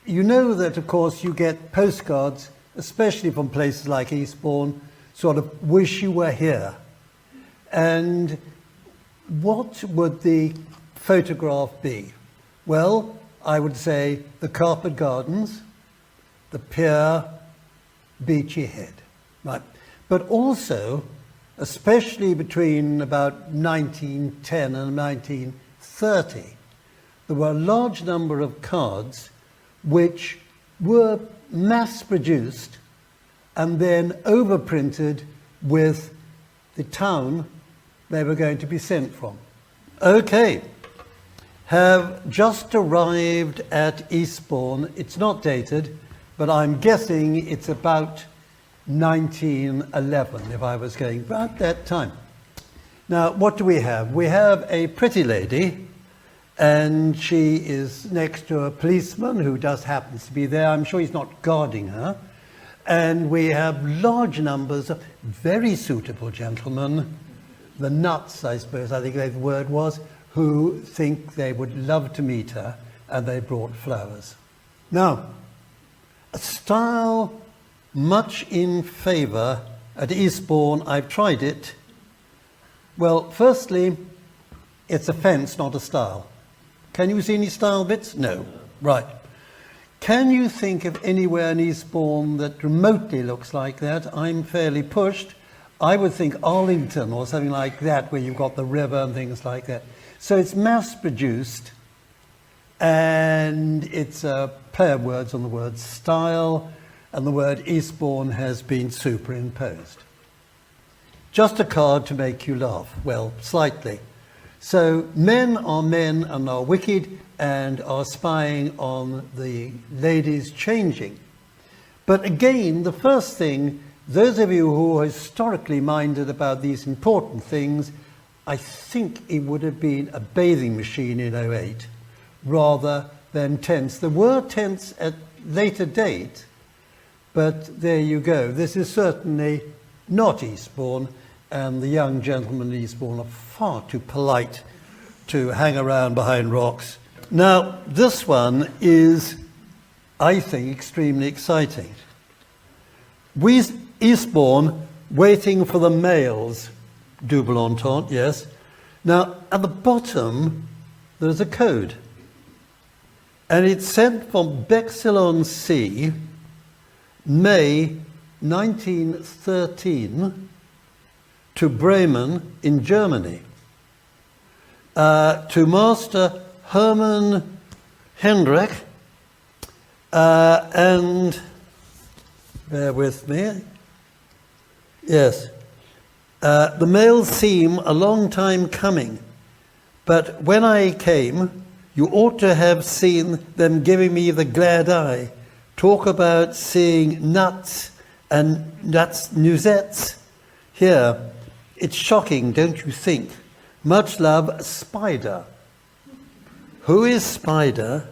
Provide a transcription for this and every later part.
you know that, of course, you get postcards, especially from places like Eastbourne, sort of wish you were here. And what would the photograph be? Well, I would say the Carpet Gardens, the pier, Beachy Head, right? But also, especially between about 1910 and 1930, there were a large number of cards which were mass-produced and then overprinted with the town they were going to be sent from. Okay, have just arrived at Eastbourne. It's not dated, but I'm guessing it's about 1911, if I was going about that time. Now, what do we have? We have a pretty lady, and she is next to a policeman who just happens to be there. I'm sure he's not guarding her. And we have large numbers of very suitable gentlemen, the nuts, I suppose, I think the word was, who think they would love to meet her, and they brought flowers. Now, a style much in favour at Eastbourne, I've tried it. Well, firstly, it's a fence, not a style. Can you see any style bits? No. Right. Can you think of anywhere in Eastbourne that remotely looks like that? I'm fairly pushed. I would think Arlington or something like that, where you've got the river and things like that. So it's mass-produced, and it's a play of words on the word style, and the word Eastbourne has been superimposed. Just a card to make you laugh. Well, slightly. So men and are wicked and are spying on the ladies changing. But again, the first thing, those of you who are historically minded about these important things, I think it would have been a bathing machine in '08 rather than tents. There were tents at later date, but there you go. This is certainly not Eastbourne, and the young gentlemen in Eastbourne are far too polite to hang around behind rocks. Now, this one is, I think, extremely exciting. Eastbourne waiting for the mails, double entente, yes. Now, at the bottom, there's a code. And it's sent from Bexhill-on-Sea, May 1913, to Bremen in Germany, to Master Hermann Hendrik, and bear with me. Yes. The mails seem a long time coming, but when I came, you ought to have seen them giving me the glad eye. Talk about seeing nuts and nuisettes. Here, it's shocking, don't you think? Much love, Spider. Who is Spider,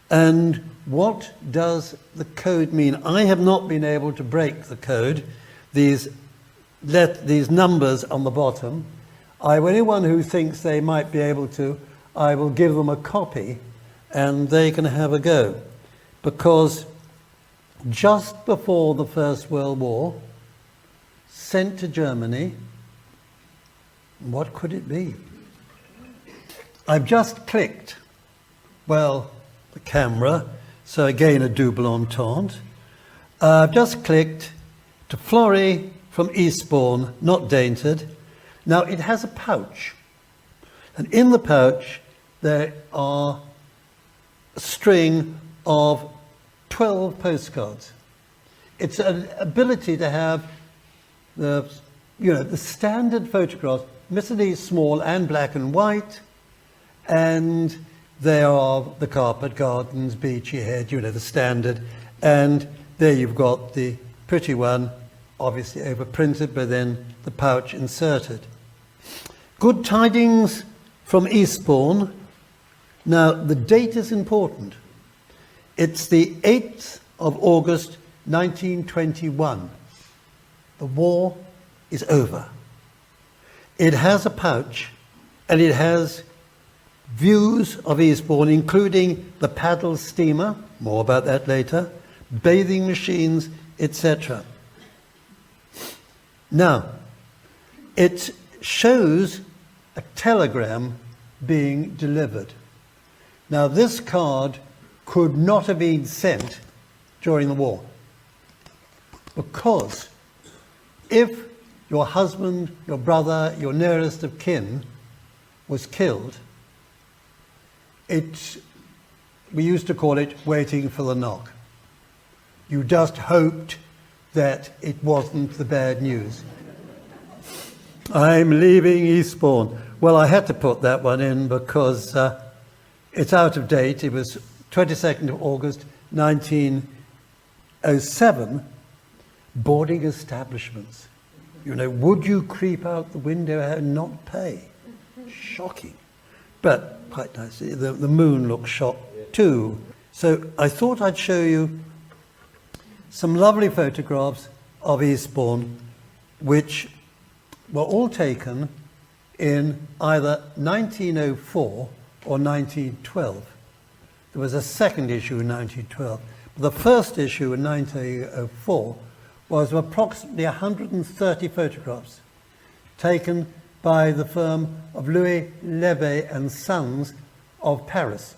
and what does the code mean? I have not been able to break the code. These numbers on the bottom. Anyone who thinks they might be able to, I will give them a copy and they can have a go. Because just before the First World War, sent to Germany, what could it be? I've just clicked, well, the camera, so again a double entente. I've just clicked to Florrie from Eastbourne, not dated. Now it has a pouch, and in the pouch there are a string of 12 postcards. It's an ability to have the standard photographs, admittedly small and black and white, and they are the Carpet Gardens, Beachy Head, the standard, and there you've got the pretty one, obviously overprinted, but then the pouch inserted. Good tidings from Eastbourne. Now, the date is important. It's the 8th of August, 1921. The war is over. It has a pouch, and it has views of Eastbourne, including the paddle steamer, more about that later, bathing machines, etc. Now, it shows a telegram being delivered. Now, this card could not have been sent during the war, because if your husband, your brother, your nearest of kin was killed, we used to call it waiting for the knock. You just hoped that it wasn't the bad news. I'm leaving Eastbourne. Well, I had to put that one in because it's out of date. It was 22nd of August 1907. Boarding establishments. You know, would you creep out the window and not pay? Shocking. But quite nice. The moon looks shocked too. So I thought I'd show you some lovely photographs of Eastbourne, which were all taken in either 1904 or 1912. There was a second issue in 1912. But the first issue in 1904 was approximately 130 photographs taken by the firm of Louis Levy and Sons of Paris.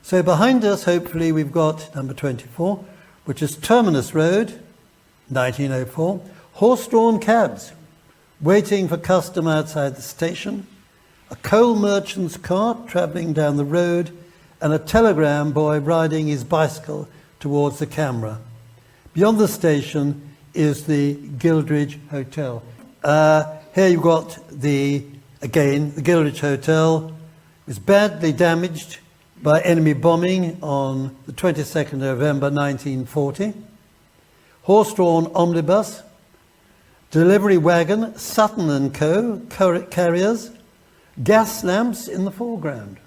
So behind us, hopefully, we've got number 24, which is Terminus Road, 1904, horse-drawn cabs waiting for custom outside the station, a coal merchant's cart travelling down the road, and a telegram boy riding his bicycle towards the camera. Beyond the station is the Gildridge Hotel. Here you've got the Gildridge Hotel. It was badly damaged by enemy bombing on the 22nd of November 1940. Horse-drawn omnibus, delivery wagon, Sutton and Co. carriers, gas lamps in the foreground.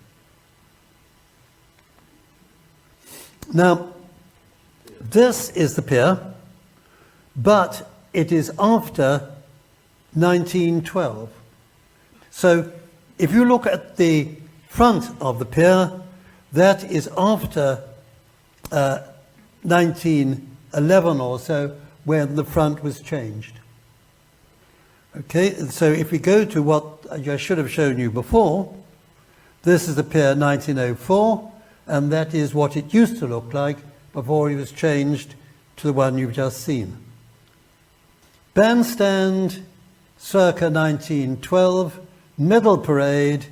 Now, this is the pier, but it is after 1912. So if you look at the front of the pier, that is after 1911 or so, when the front was changed. Okay, so if we go to what I should have shown you before, this is the pier 1904, and that is what it used to look like before it was changed to the one you've just seen. Bandstand, circa 1912, medal parade,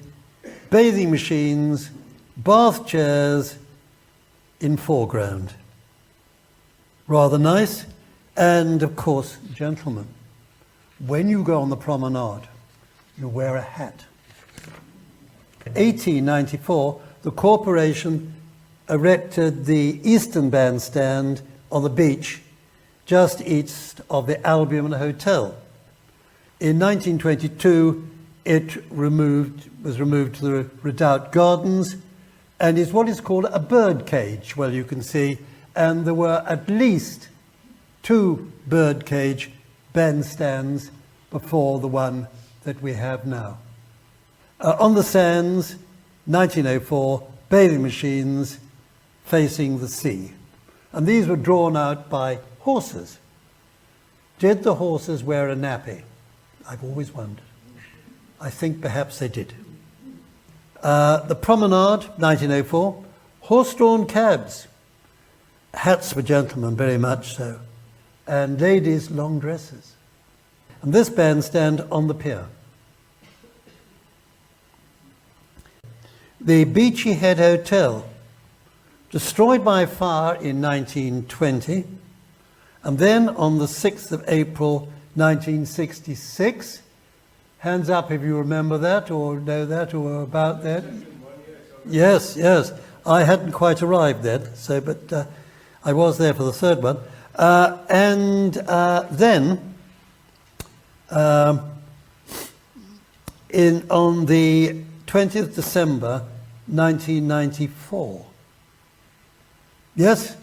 bathing machines, bath chairs in foreground. Rather nice. And of course, gentlemen, when you go on the promenade, you wear a hat. 1894, the corporation erected the Eastern Bandstand on the beach just east of the Albion Hotel. In 1922, it was removed to the Redoubt Gardens and is what is called a bird cage, well, you can see, and there were at least 2 bird cage bandstands before the one that we have now. On the sands, 1904, bathing machines facing the sea. And these were drawn out by horses. Did the horses wear a nappy? I've always wondered. I think perhaps they did. The promenade, 1904, horse-drawn cabs, hats for gentlemen, very much so, and ladies' long dresses. And this bandstand on the pier. The Beachy Head Hotel, destroyed by fire in 1920, and then on the 6th of April 1966, hands up if you remember that or know that or about that. Yes, yes. I hadn't quite arrived then, but I was there for the third one. Then on the 20th December 1994. Yes,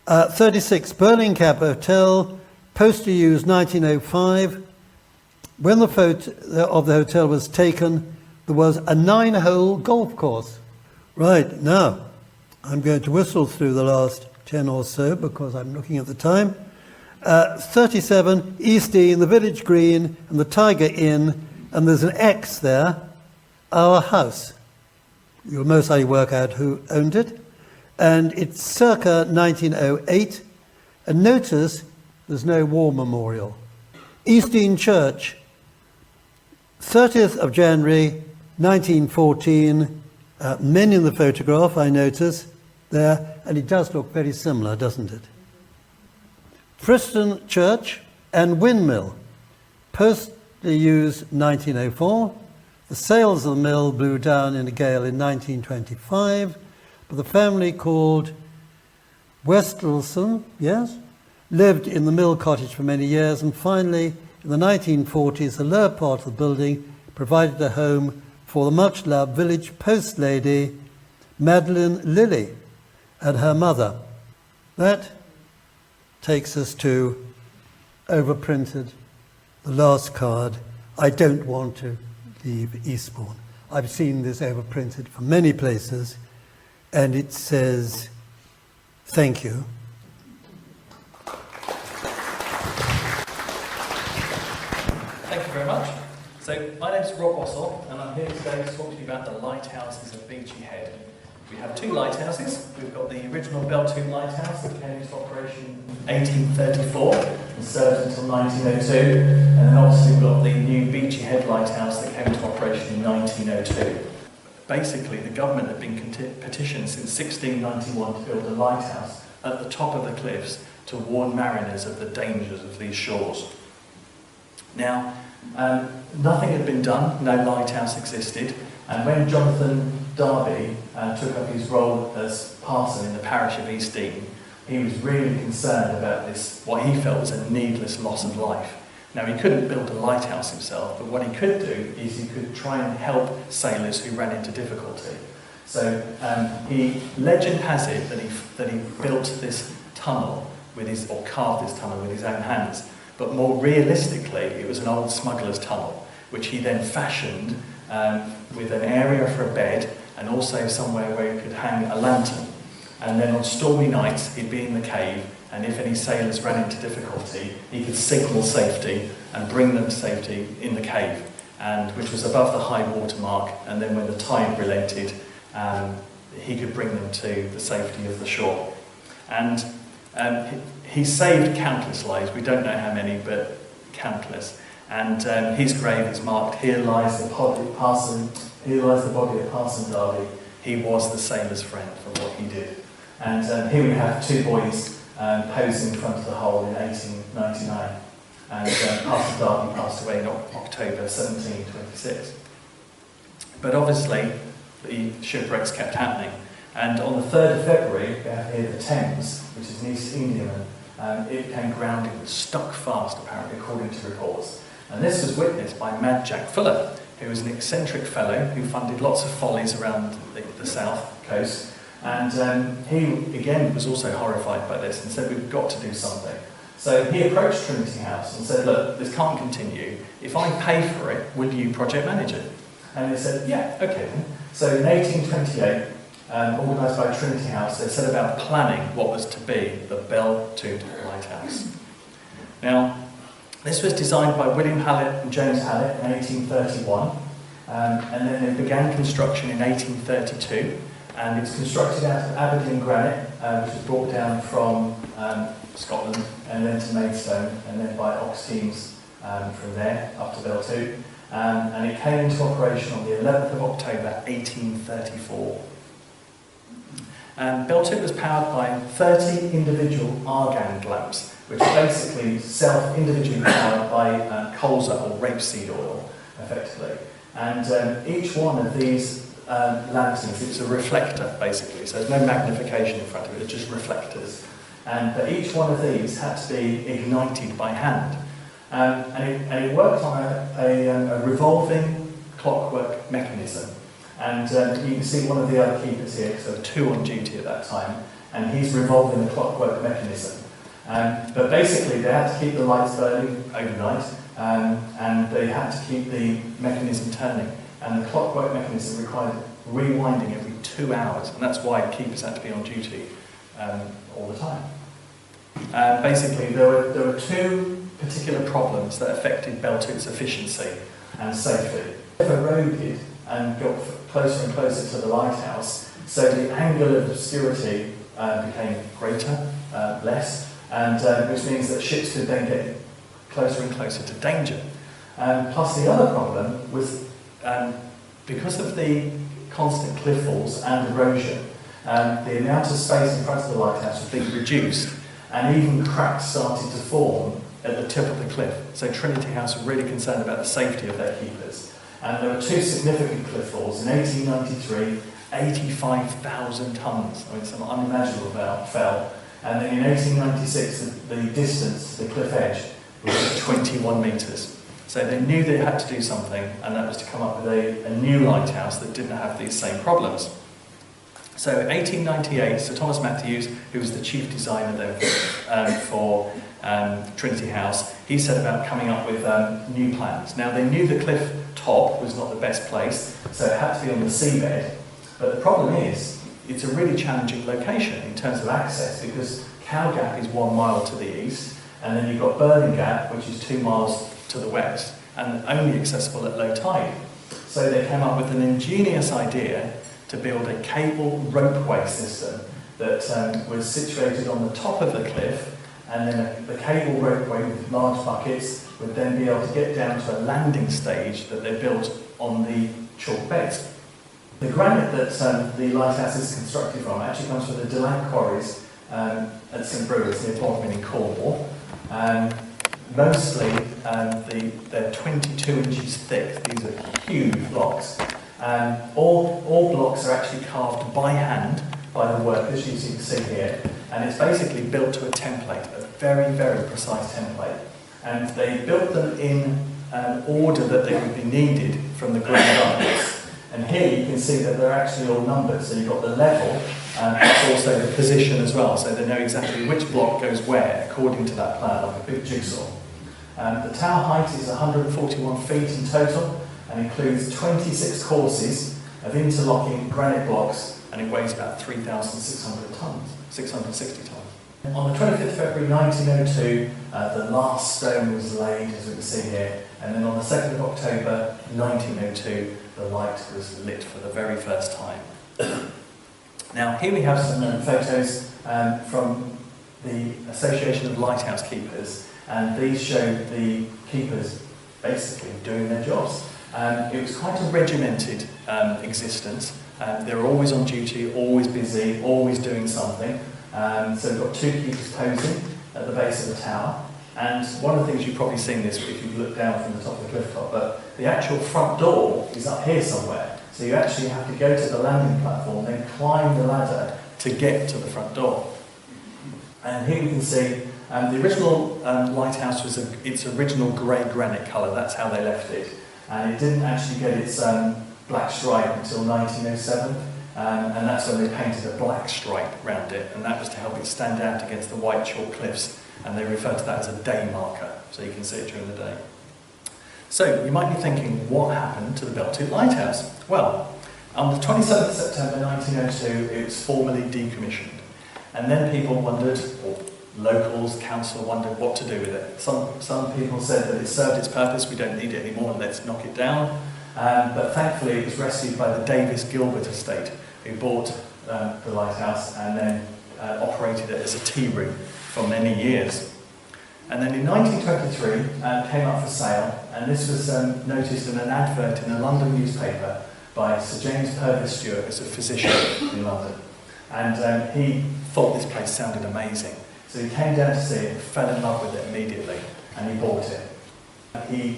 36 Berlin Cab Hotel, poster used 1905. When the photo of the hotel was taken, there was a 9-hole golf course. Right, now, I'm going to whistle through the last 10 or so because I'm looking at the time. 37, East Dean, the Village Green, and the Tiger Inn, and there's an X there, Our House. You'll most likely work out who owned it. And it's circa 1908. And notice there's no war memorial. East Dean Church, 30th of January, 1914. Men in the photograph, I notice, there. And it does look very similar, doesn't it? Friston Church and Windmill, postally used 1904. The sails of the mill blew down in a gale in 1925, but the family called Westelson, yes, lived in the mill cottage for many years, and finally, in the 1940s, the lower part of the building provided a home for the much-loved village post lady, Madeline Lilly, and her mother. That takes us to overprinted, the last card. I don't want to leave Eastbourne. I've seen this overprinted from many places, and it says, thank you. Thank you very much. So, my name's Rob Bossell, and I'm here today to talk to you about the lighthouses of Beachy Head. We have two lighthouses. We've got the original Beltune Lighthouse that came into operation in 1834 and served until 1902. And then obviously we've got the new Beachy Head Lighthouse that came into operation in 1902. Basically, the government had been petitioned since 1691 to build a lighthouse at the top of the cliffs to warn mariners of the dangers of these shores. Now, nothing had been done, no lighthouse existed, and when Jonathan Darby took up his role as parson in the parish of East Dean, he was really concerned about this, what he felt was a needless loss of life. Now, he couldn't build a lighthouse himself, but what he could do is he could try and help sailors who ran into difficulty. So legend has it that he built this tunnel or carved this tunnel with his own hands. But more realistically, it was an old smuggler's tunnel, which he then fashioned with an area for a bed and also somewhere where he could hang a lantern. And then on stormy nights, he'd be in the cave, and if any sailors ran into difficulty, he could signal safety and bring them to safety in the cave, which was above the high water mark, and then when the tide relented, he could bring them to the safety of the shore. And he saved countless lives. We don't know how many, but countless. And his grave is marked, here lies the body of Parson Darby. He was the sailor's friend for what he did. And here we have two boys posing in front of the hole in 1899. And Parson Darby passed away in October 1726. But obviously, the shipwrecks kept happening. And on the 3rd of February, we have here the Thames, which is an East Indiaman. It became grounded and stuck fast, apparently, according to reports. And this was witnessed by Mad Jack Fuller, who was an eccentric fellow who funded lots of follies around the south coast. And he, again, was also horrified by this and said, we've got to do something. So he approached Trinity House and said, look, this can't continue. If I pay for it, will you project manage it? And they said, yeah, okay then. So in 1828, organised by Trinity House, they set about planning what was to be the Beltune Lighthouse. Now, this was designed by William Hallett and James Hallett in 1831, and then they began construction in 1832, and it's constructed out of Aberdeen granite, which was brought down from Scotland, and then to Maidstone, and then by ox teams from there up to Beltune, and it came into operation on the 11th of October 1834. Beltune was powered by 30 individual argan lamps, which are basically individually powered by colza or rapeseed oil, effectively. And each one of these lanterns, it's a reflector, basically, so there's no magnification in front of it, it's just reflectors. But each one of these had to be ignited by hand. And it worked on a revolving clockwork mechanism. And you can see one of the other keepers here, so there were two on duty at that time, and he's revolving the clockwork mechanism. But basically they had to keep the lights burning overnight, and they had to keep the mechanism turning. and the clockwork mechanism required rewinding every 2 hours, and that's why keepers had to be on duty all the time. Basically, there were two particular problems that affected Beltut's efficiency and safety. It eroded and got closer and closer to the lighthouse, so the angle of obscurity became greater, less, and which means that ships could then get closer and closer to danger. Plus the other problem was, because of the constant cliff falls and erosion, the amount of space in front of the lighthouse was being reduced, and even cracks started to form at the tip of the cliff. So Trinity House were really concerned about the safety of their keepers. And there were two significant cliff falls. In 1893, 85,000 tonnes, I mean, some unimaginable fell. And then in 1896, the distance to the cliff edge was 21 metres. So they knew they had to do something, and that was to come up with a new lighthouse that didn't have these same problems. So in 1898, Sir Thomas Matthews, who was the chief designer then for Trinity House, he set about coming up with new plans. Now they knew the cliff top was not the best place, so it had to be on the seabed. But the problem is, it's a really challenging location in terms of access, because Cow Gap is 1 mile to the east, and then you've got Burning Gap, which is 2 miles to the west, and only accessible at low tide. So they came up with an ingenious idea to build a cable ropeway system that was situated on the top of the cliff, and then the cable ropeway with large buckets would then be able to get down to a landing stage that they built on the chalk beds. The granite that the lighthouse is constructed from actually comes from the Delank quarries at St Brewers near Bodmin in Cornwall. Mostly they're 22 inches thick. These are huge blocks. All blocks are actually carved by hand by the workers, as you can see here, and it's basically built to a template, a very, very precise template. And they built them in order that they would be needed from the ground up. And here you can see that they're actually all numbered, so you've got the level and also the position as well, so they know exactly which block goes where according to that plan, like a big jigsaw. The tower height is 141 feet in total, and includes 26 courses of interlocking granite blocks, and it weighs about 3,600 tonnes, 660 tonnes. On the 25th of February 1902, the last stone was laid, as we can see here, and then on the 2nd of October 1902, the light was lit for the very first time. Now, here we have some photos from the Association of Lighthouse Keepers, and these show the keepers basically doing their jobs. It was quite a regimented existence. They were always on duty, always busy, always doing something. So we've got two keepers posing at the base of the tower. And one of the things you've probably seen this if you've looked down from the top of the cliff top, but the actual front door is up here somewhere. So you actually have to go to the landing platform, then climb the ladder to get to the front door. And here we can see the original lighthouse was its original grey granite colour. That's how they left it. And it didn't actually get its black stripe until 1907. And that's when they painted a black stripe round it, and that was to help it stand out against the white chalk cliffs, and they refer to that as a day marker, so you can see it during the day. So, you might be thinking, what happened to the Beltut Lighthouse? Well, on the 27th of September 1902, it was formally decommissioned, and then people wondered, or locals, council wondered what to do with it. Some people said that it served its purpose, we don't need it anymore, let's knock it down. But thankfully it was rescued by the Davis Gilbert estate, who bought the lighthouse and then operated it as a tea room for many years. And then in 1923 it came up for sale, and this was noticed in an advert in a London newspaper by Sir James Purvis Stewart, who's a physician in London. And he thought this place sounded amazing. So he came down to see it, fell in love with it immediately, and he bought it. He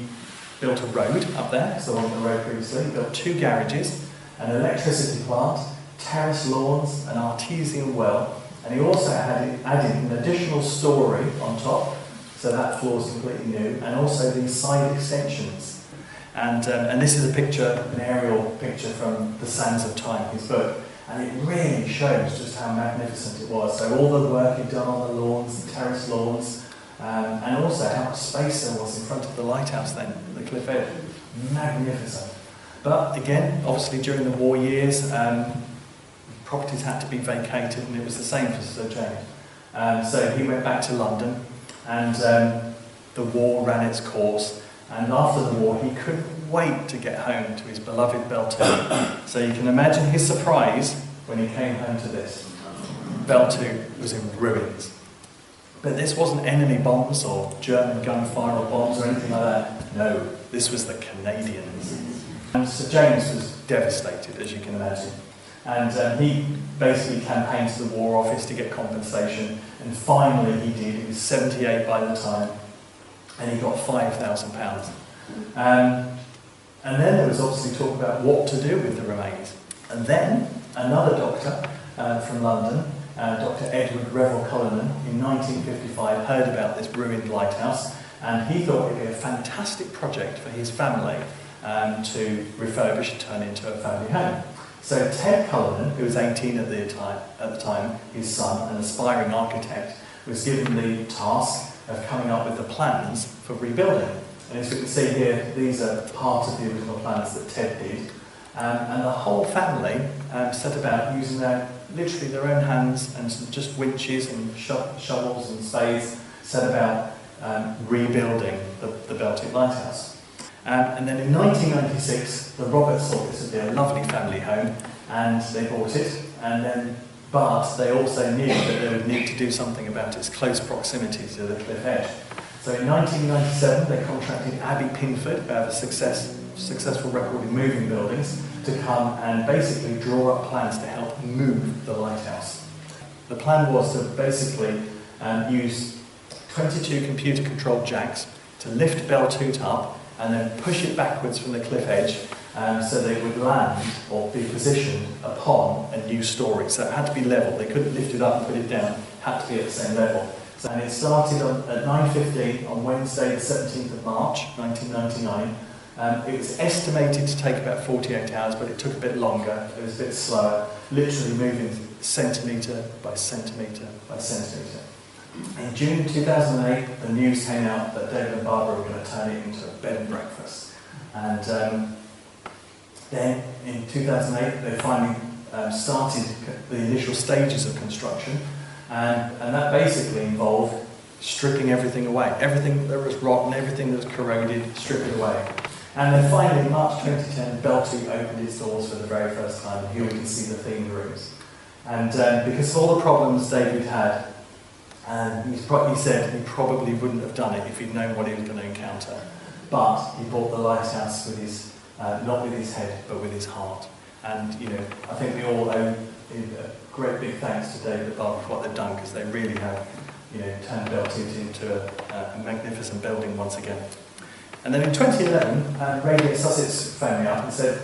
built a road up there, so on the road previously, built 2 garages, an electricity plant, terrace lawns, an artesian well, and he also added an additional storey on top, so that floor is completely new, and also these side extensions. And this is a picture, an aerial picture from The Sands of Time, his book, and it really shows just how magnificent it was. So all the work he'd done on the lawns, the terrace lawns, and also how much space there was in front of the lighthouse then, the cliff edge. Magnificent. But again, obviously during the war years, properties had to be vacated, and it was the same for Sir James. So he went back to London, and the war ran its course. And after the war, he couldn't wait to get home to his beloved Beltune. So you can imagine his surprise when he came home to this. Beltune was in ruins. But this wasn't enemy bombs or German gunfire or bombs or anything like that. No, this was the Canadians. And Sir James was devastated, as you can imagine. And he basically campaigned to the War Office to get compensation. And finally he did. He was 78 by the time. And he got £5,000. And then there was obviously talk about what to do with the remains. And then another doctor from London, Dr. Edward Revel Cullinan, in 1955 heard about this ruined lighthouse, and he thought it would be a fantastic project for his family to refurbish and turn into a family home. So Ted Cullinan, who was 18 at the time, his son, an aspiring architect, was given the task of coming up with the plans for rebuilding. And as we can see here, these are part of the original plans that Ted did. And the whole family set about using literally their own hands and just winches and shovels and spades, set about rebuilding the Beltune Lighthouse. And then in 1996, the Roberts thought this would be a lovely family home, and they bought it. But they also knew that they would need to do something about its close proximity to the cliff edge. So in 1997, they contracted Abbey Pinford, who have a successful record in moving buildings, to come and basically draw up plans to help move the lighthouse. The plan was to basically use 22 computer-controlled jacks to lift Beltune up and then push it backwards from the cliff edge so they would land or be positioned upon a new story. So it had to be level. They couldn't lift it up and put it down. It had to be at the same level. And it started at 9:15 on Wednesday the 17th of March 1999. It was estimated to take about 48 hours, but it took a bit longer. It was a bit slower, literally moving centimetre by centimetre by centimetre. In June 2008, the news came out that David and Barbara were going to turn it into a bed and breakfast. And then in 2008, they finally started the initial stages of construction. And that basically involved stripping everything away. Everything that was rotten, everything that was corroded, strip it away. And then finally, in March 2010, Beltune opened its doors for the very first time. Here we can see the themed rooms. And because of all the problems David had, he said he probably wouldn't have done it if he'd known what he was going to encounter. But he bought the lighthouse with his, not with his head, but with his heart. And, you know, I think we all owe a great big thanks to David and Barbara for what they've done, because they really have, you know, turned Beltune into a magnificent building once again. And then in 2011, Radio Sussex phoned me up and said,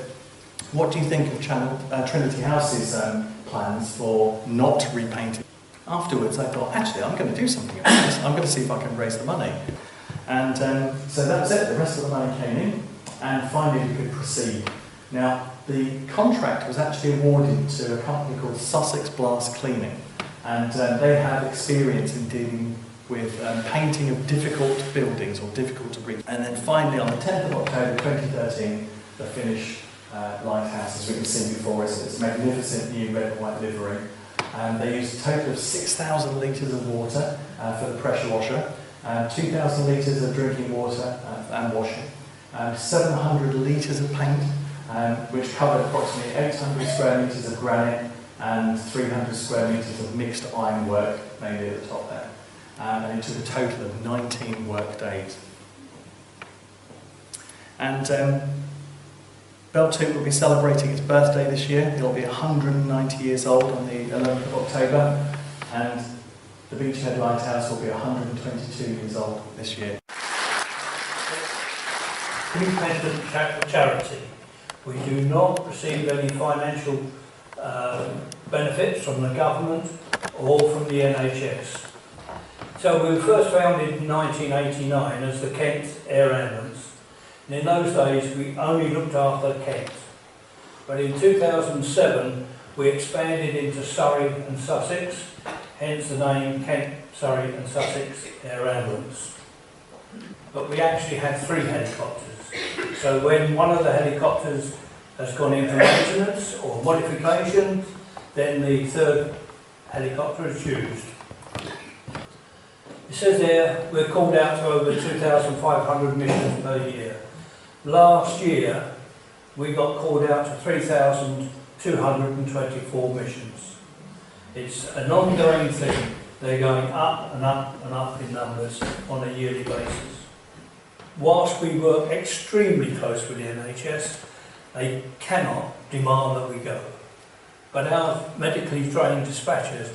what do you think of Trinity House's plans for not repainting? Afterwards I thought, actually I'm going to do something about this. I'm going to see if I can raise the money. And so that was it. The rest of the money came in, and finally we could proceed. Now, the contract was actually awarded to a company called Sussex Blast Cleaning, and they have experience in dealing with painting of difficult buildings or difficult to breathe. And then finally, on the 10th of October 2013, the finished lighthouse, as we can see before us, it's magnificent new red and white livery. They used a total of 6,000 litres of water for the pressure washer, 2,000 litres of drinking water and washing, 700 litres of paint, which covered approximately 800 square metres of granite and 300 square metres of mixed ironwork, mainly at the top there. And it took a total of 19 work days. And Beltune will be celebrating its birthday this year. It'll be 190 years old on the 11th of October, and the Beachhead Lighthouse will be 122 years old this year. Independent charity. We do not receive any financial benefits from the government or from the NHS. So we were first founded in 1989 as the Kent Air Ambulance. And in those days we only looked after Kent. But in 2007 we expanded into Surrey and Sussex, hence the name Kent, Surrey and Sussex Air Ambulance. But we actually had 3 helicopters. So when one of the helicopters has gone in for maintenance or modification, then the third helicopter is used. It says there we're called out to over 2,500 missions per year. Last year we got called out to 3,224 missions. It's an ongoing thing. They're going up and up and up in numbers on a yearly basis. Whilst we work extremely close with the NHS, they cannot demand that we go. But our medically trained dispatchers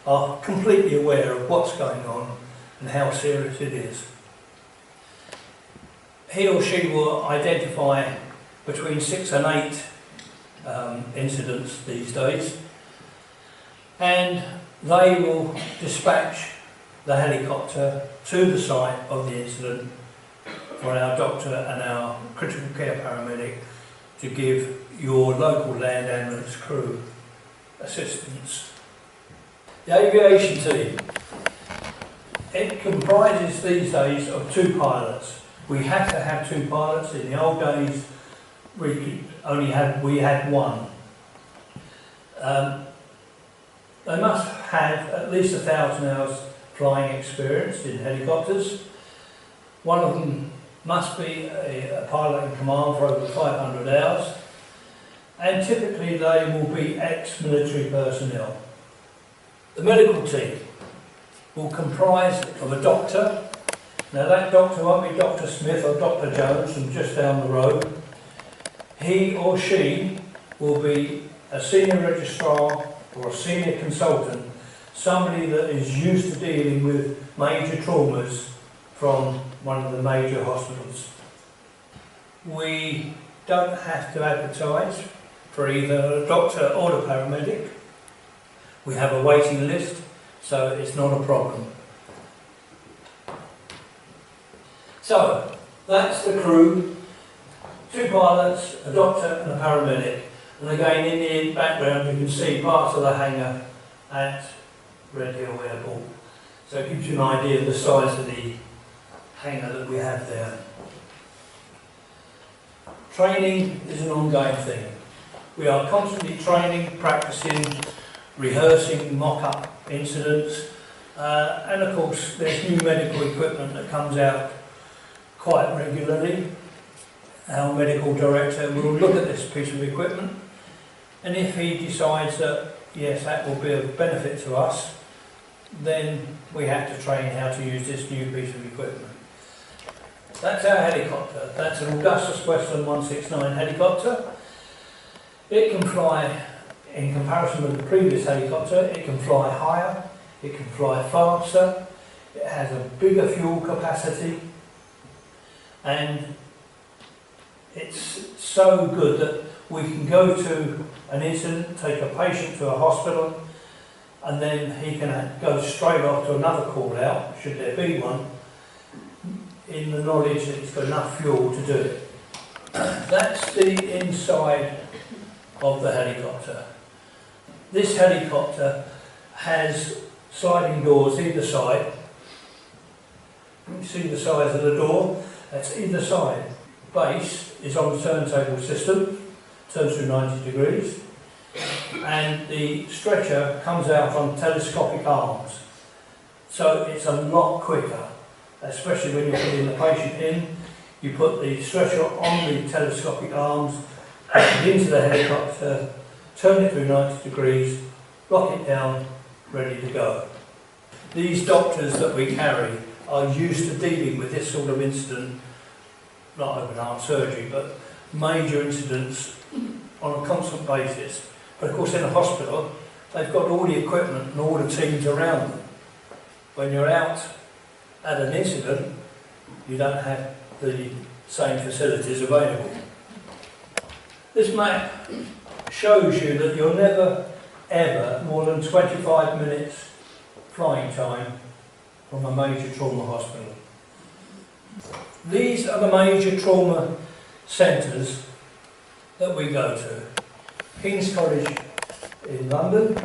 are completely aware of what's going on and how serious it is. He or she will identify between 6 and 8 incidents these days, and they will dispatch the helicopter to the site of the incident for our doctor and our critical care paramedic to give your local land ambulance crew assistance. The aviation team, it comprises these days of 2 pilots. We have to have 2 pilots. In the old days, we had 1. They must have at least 1,000 hours flying experience in helicopters. One of them must be a pilot in command for over 500 hours, and typically they will be ex-military personnel. The medical team will comprise of a doctor. Now that doctor won't be Dr. Smith or Dr. Jones from just down the road. He or she will be a senior registrar or a senior consultant, somebody that is used to dealing with major traumas from one of the major hospitals. We don't have to advertise for either a doctor or a paramedic. We have a waiting list, so it's not a problem. So, that's the crew, 2 pilots, a doctor and a paramedic. And again, in the background you can see parts of the hangar at Red Hill Airport. So it gives you an idea of the size of the hangar that we have there. Training is an ongoing thing. We are constantly training, practicing, rehearsing mock-up incidents, and of course there's new medical equipment that comes out quite regularly. Our medical director will look at this piece of equipment, and if he decides that yes, that will be of benefit to us, then we have to train how to use this new piece of equipment. That's our helicopter. That's an Augustus Western 169 helicopter. It can fly, in comparison with the previous helicopter, it can fly higher, it can fly faster, it has a bigger fuel capacity, and it's so good that we can go to an incident, take a patient to a hospital, and then he can go straight off to another call out, should there be one, in the knowledge that he's got enough fuel to do it. That's the inside of the helicopter. This helicopter has sliding doors either side. You can see the size of the door, that's either side. Base is on the turntable system, turns through 90 degrees, and the stretcher comes out on telescopic arms. So it's a lot quicker, especially when you're putting the patient in. You put the stretcher on the telescopic arms, into the helicopter, turn it through 90 degrees, lock it down, ready to go. These doctors that we carry are used to dealing with this sort of incident, not open heart surgery, but major incidents on a constant basis. But of course in a hospital, they've got all the equipment and all the teams around them. When you're out at an incident, you don't have the same facilities available. This map shows you that you're never, ever more than 25 minutes flying time from a major trauma hospital. These are the major trauma centres that we go to. King's College in London,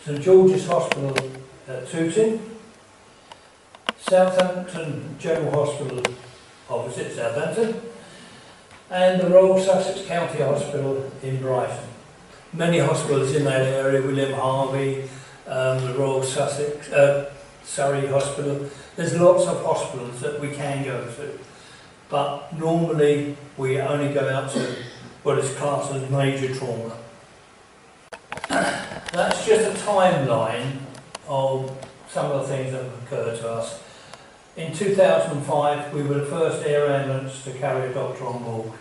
St George's Hospital at Tooting, Southampton General Hospital opposite Southampton, and the Royal Sussex County Hospital in Brighton. Many hospitals in that area, William Harvey, the Royal Sussex, Surrey Hospital. There's lots of hospitals that we can go to, but normally we only go out to what is classed as major trauma. That's just a timeline of some of the things that have occurred to us. In 2005, we were the first air ambulance to carry a doctor on board.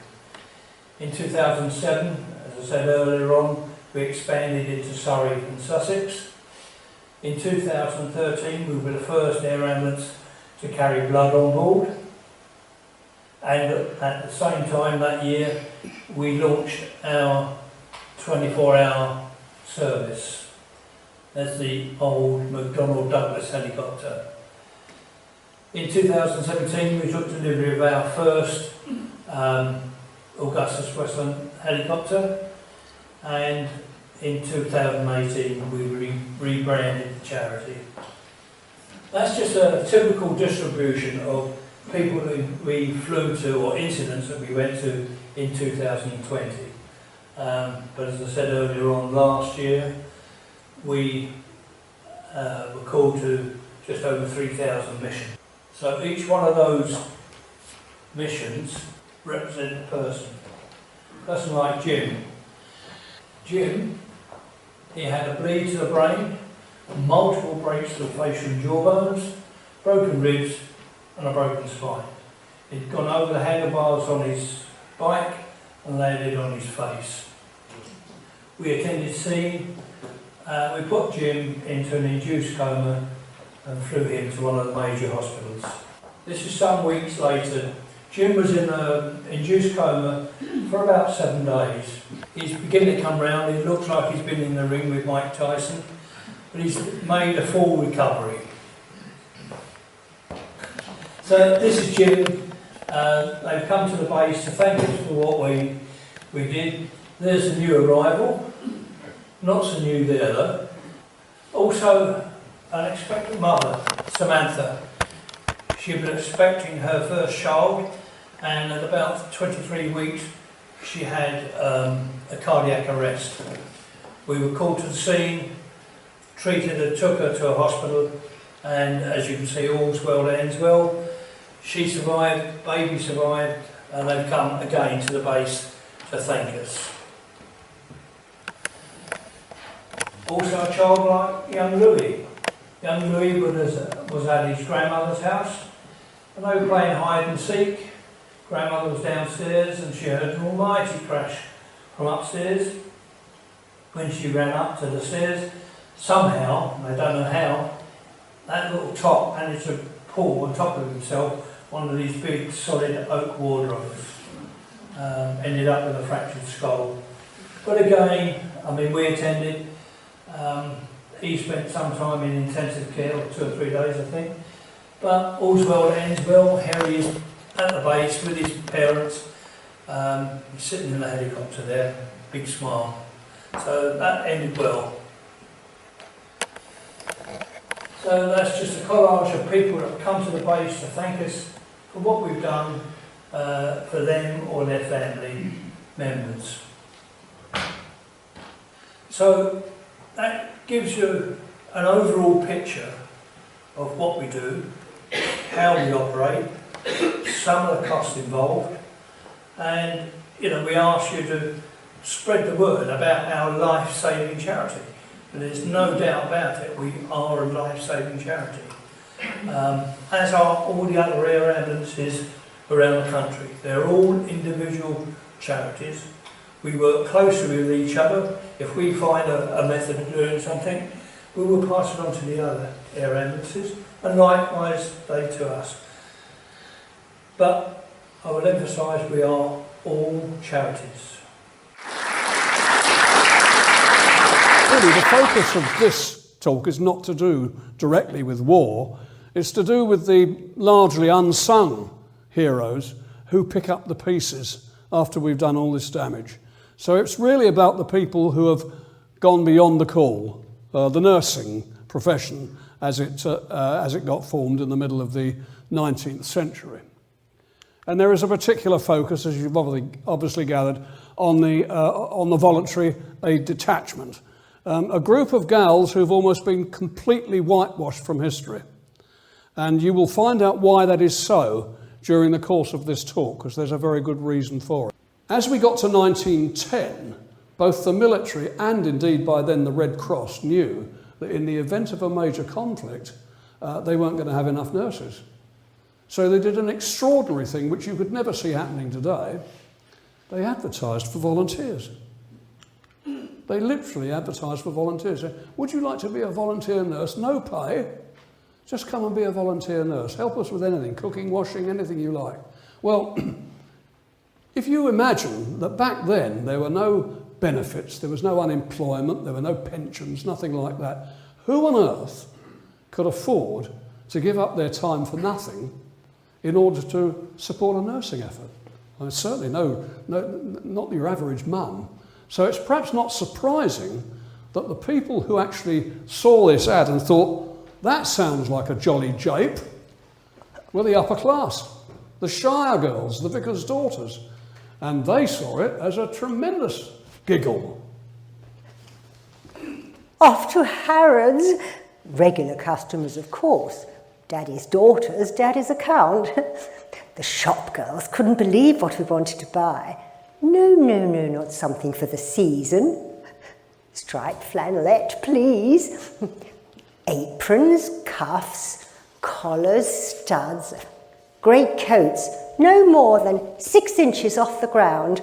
In 2007, as I said earlier on, we expanded into Surrey and Sussex. In 2013, we were the first air ambulance to carry blood on board. And at the same time that year, we launched our 24-hour service. That's the old McDonnell Douglas helicopter. In 2017, we took delivery of our first Augustus Westland helicopter, and in 2018 we rebranded the charity. That's just a typical distribution of people who we flew to, or incidents that we went to in 2020. But as I said earlier on, last year we were called to just over 3,000 missions. So each one of those missions represents a person. A person like Jim. Jim, he had a bleed to the brain, multiple breaks to the facial and jaw bones, broken ribs and a broken spine. He'd gone over the handlebars on his bike and landed on his face. We attended scene, we put Jim into an induced coma and flew him to one of the major hospitals. This is some weeks later. Jim was in an induced coma for about 7 days. He's beginning to come round. It looks like he's been in the ring with Mike Tyson, but he's made a full recovery. So this is Jim. They've come to the base to thank us for what we did. There's a new arrival. Not so new there though. Also, an expectant mother, Samantha. She'd been expecting her first child, and at about 23 weeks she had a cardiac arrest. We were called to the scene, treated her, took her to a hospital, and as you can see, all's well that ends well. She survived, baby survived, and they've come again to the base to thank us. Also a child like young Louis. Young Louis was at his grandmother's house, and they were playing hide and seek. Grandmother was downstairs and she heard an almighty crash from upstairs. When she ran up to the stairs, somehow, I don't know how, that little top managed to pull on top of himself one of these big solid oak wardrobes. Ended up with a fractured skull. But again, I mean, we attended. He spent some time in intensive care, 2 or 3 days I think. But all's well that ends well. Harry is at the base with his parents. He's sitting in the helicopter there, big smile. So that ended well. So that's just a collage of people that have come to the base to thank us for what we've done for them or their family members. So that gives you an overall picture of what we do, how we operate, some of the costs involved, and we ask you to spread the word about our life-saving charity. And there's no doubt about it, we are a life-saving charity. As are all the other air ambulances around the country. They're all individual charities. We work closely with each other. If we find a method of doing something, we will pass it on to the other air ambulances, and likewise they to us. But I will emphasise we are all charities. Really, the focus of this talk is not to do directly with war, it's to do with the largely unsung heroes who pick up the pieces after we've done all this damage. So it's really about the people who have gone beyond the call, the nursing profession as it got formed in the middle of the 19th century. And there is a particular focus, as you've obviously gathered, on the voluntary aid detachment. A group of gals who've almost been completely whitewashed from history. And you will find out why that is so during the course of this talk, because there's a very good reason for it. As we got to 1910, both the military and indeed by then the Red Cross knew that in the event of a major conflict, they weren't going to have enough nurses. So they did an extraordinary thing which you could never see happening today. They advertised for volunteers. They literally advertised for volunteers. Would you like to be a volunteer nurse? No pay. Just come and be a volunteer nurse. Help us with anything, cooking, washing, anything you like. Well, if you imagine that back then there were no benefits, there was no unemployment, there were no pensions, nothing like that, who on earth could afford to give up their time for nothing in order to support a nursing effort? I mean, certainly not your average mum. So it's perhaps not surprising that the people who actually saw this ad and thought, that sounds like a jolly jape, were the upper class, the Shire girls, the vicar's daughters. And they saw it as a tremendous giggle. Off to Harrods. Regular customers, of course. Daddy's daughters, Daddy's account. The shop girls couldn't believe what we wanted to buy. No, not something for the season. Striped flannelette, please. Aprons, cuffs, collars, studs, great coats, no more than 6 inches off the ground.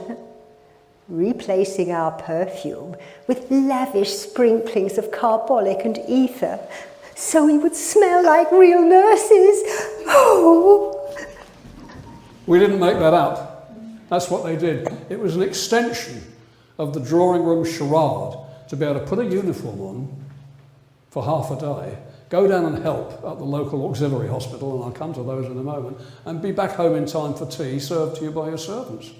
Replacing our perfume with lavish sprinklings of carbolic and ether, so we would smell like real nurses. Oh! We didn't make that up. That's what they did. It was an extension of the drawing room charade to be able to put a uniform on for half a day, go down and help at the local auxiliary hospital, and I'll come to those in a moment, and be back home in time for tea served to you by your servants.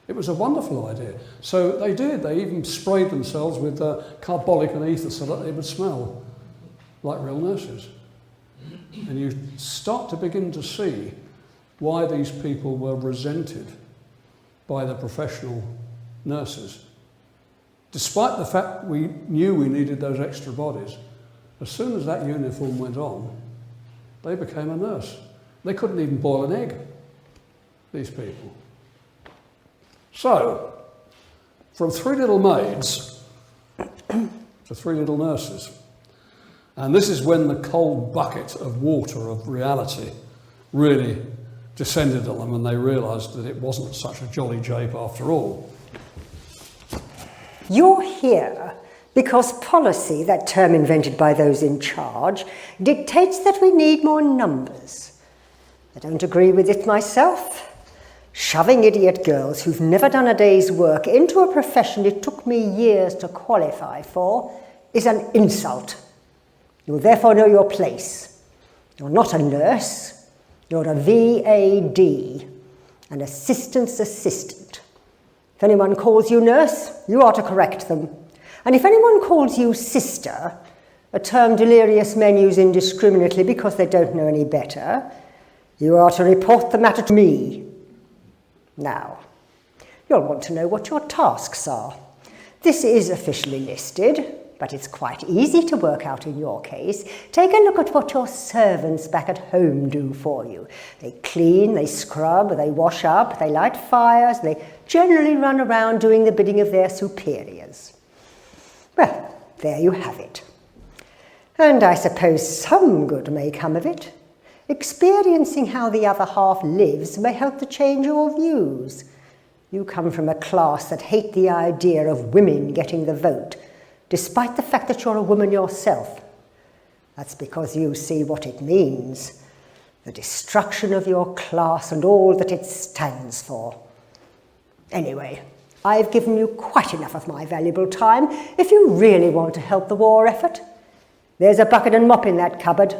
It was a wonderful idea. So they did. They even sprayed themselves with carbolic and ether so that they would smell like real nurses. And you start to begin to see why these people were resented by the professional nurses. Despite the fact we knew we needed those extra bodies, as soon as that uniform went on, they became a nurse. They couldn't even boil an egg, these people. So, from 3 little maids to 3 little nurses. And this is when the cold bucket of water of reality really descended on them and they realised that it wasn't such a jolly jape after all. You're here because policy, that term invented by those in charge, dictates that we need more numbers. I don't agree with it myself. Shoving idiot girls who've never done a day's work into a profession it took me years to qualify for is an insult. You'll therefore know your place. You're not a nurse, you're a VAD, an assistant's assistant. If anyone calls you nurse, you are to correct them. And if anyone calls you sister, a term delirious men use indiscriminately because they don't know any better, you are to report the matter to me. Now, you'll want to know what your tasks are. This is officially listed, but it's quite easy to work out in your case. Take a look at what your servants back at home do for you. They clean, they scrub, they wash up, they light fires, they generally run around doing the bidding of their superiors. Well, there you have it. And I suppose some good may come of it. Experiencing how the other half lives may help to change your views. You come from a class that hate the idea of women getting the vote, despite the fact that you're a woman yourself. That's because you see what it means, the destruction of your class and all that it stands for. Anyway, I've given you quite enough of my valuable time if you really want to help the war effort. There's a bucket and mop in that cupboard.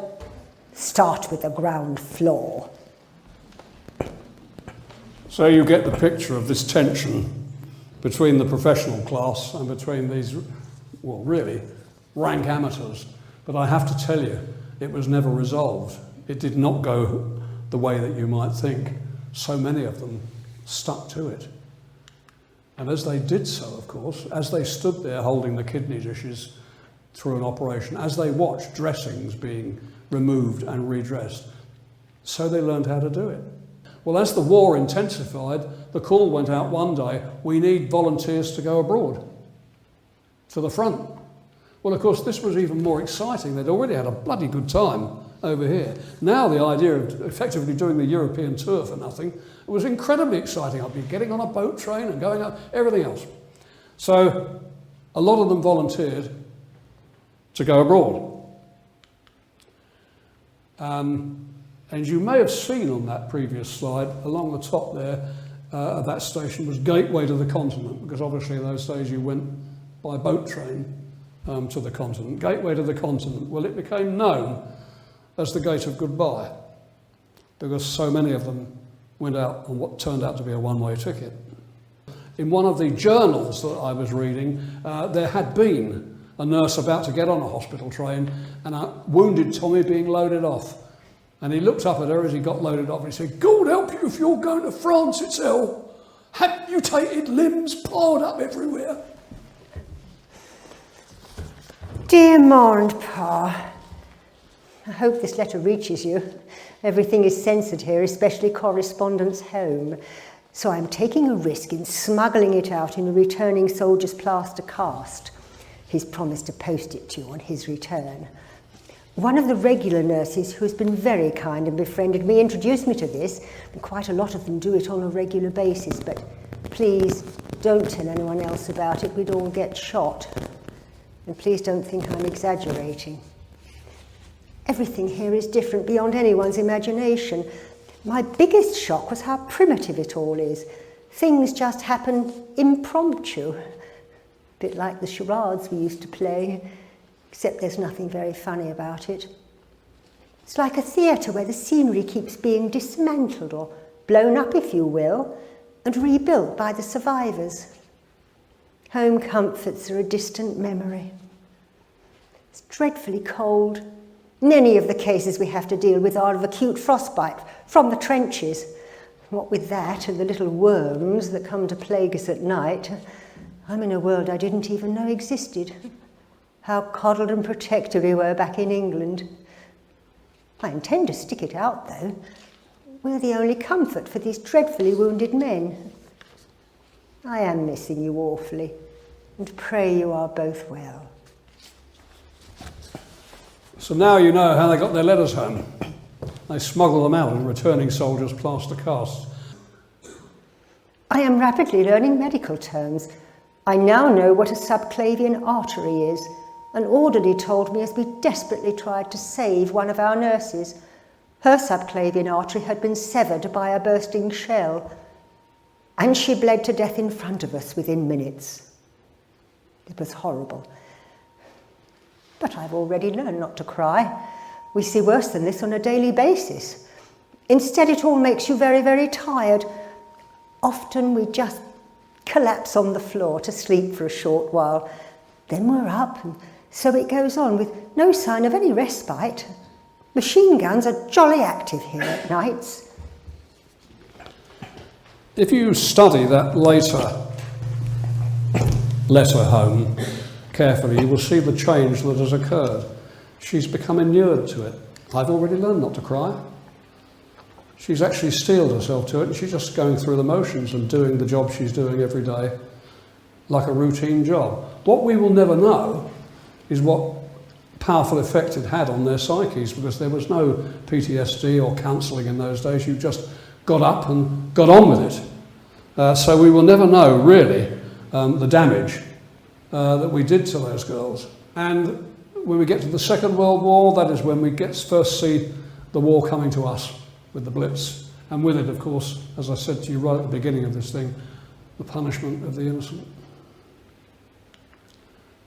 Start with the ground floor. So you get the picture of this tension between the professional class and between these, well, really, rank amateurs. But I have to tell you, it was never resolved. It did not go the way that you might think. so many of them stuck to it. And as they did so, of course, as they stood there holding the kidney dishes through an operation, as they watched dressings being removed and redressed, so they learned how to do it. Well, as the war intensified, the call went out one day, we need volunteers to go abroad, to the front. Well, of course, this was even more exciting. They'd already had a bloody good time over here. Now the idea of effectively doing the European tour for nothing was incredibly exciting. I'd be getting on a boat train and going up, everything else. So a lot of them volunteered to go abroad. And you may have seen on that previous slide, along the top there of that station was Gateway to the Continent, because obviously in those days you went by boat train to the continent. Gateway to the Continent. Well, it became known as the Gate of Goodbye, because so many of them went out on what turned out to be a one-way ticket. In one of the journals that I was reading, there had been a nurse about to get on a hospital train and a wounded Tommy being loaded off. And he looked up at her as he got loaded off and he said, God help you if you're going to France, it's hell. Amputated limbs piled up everywhere. Dear Ma and Pa, I hope this letter reaches you. Everything is censored here, especially correspondence home. So I'm taking a risk in smuggling it out in a returning soldier's plaster cast. He's promised to post it to you on his return. One of the regular nurses, who has been very kind and befriended me, introduced me to this, and quite a lot of them do it on a regular basis, but please don't tell anyone else about it, we'd all get shot. And please don't think I'm exaggerating. Everything here is different beyond anyone's imagination. My biggest shock was how primitive it all is. Things just happen impromptu. A bit like the charades we used to play, except there's nothing very funny about it. It's like a theatre where the scenery keeps being dismantled, or blown up if you will, and rebuilt by the survivors. Home comforts are a distant memory. It's dreadfully cold. In any of the cases we have to deal with are of acute frostbite from the trenches. What with that and the little worms that come to plague us at night, I'm in a world I didn't even know existed. How coddled and protected we were back in England. I intend to stick it out, though. We're the only comfort for these dreadfully wounded men. I am missing you awfully, and pray you are both well. So now you know how they got their letters home. They smuggle them out in returning soldiers' plaster casts. I am rapidly learning medical terms. I now know what a subclavian artery is. An orderly told me as we desperately tried to save one of our nurses. Her subclavian artery had been severed by a bursting shell, and she bled to death in front of us within minutes. It was horrible. But I've already learned not to cry. We see worse than this on a daily basis. Instead, it all makes you very, very tired. Often we just collapse on the floor to sleep for a short while. Then we're up, and so it goes on with no sign of any respite. Machine guns are jolly active here at nights. If you study that later letter home carefully, you will see the change that has occurred. She's become inured to it. I've already learned not to cry. She's actually steeled herself to it, and she's just going through the motions and doing the job she's doing every day like a routine job. What we will never know is what powerful effect it had on their psyches, because there was no PTSD or counselling in those days. You just got up and got on with it. So we will never know, really, the damage that we did to those girls. And when we get to the Second World War, that is when we first see the war coming to us with the Blitz. And with it, of course, as I said to you right at the beginning of this thing, the punishment of the innocent.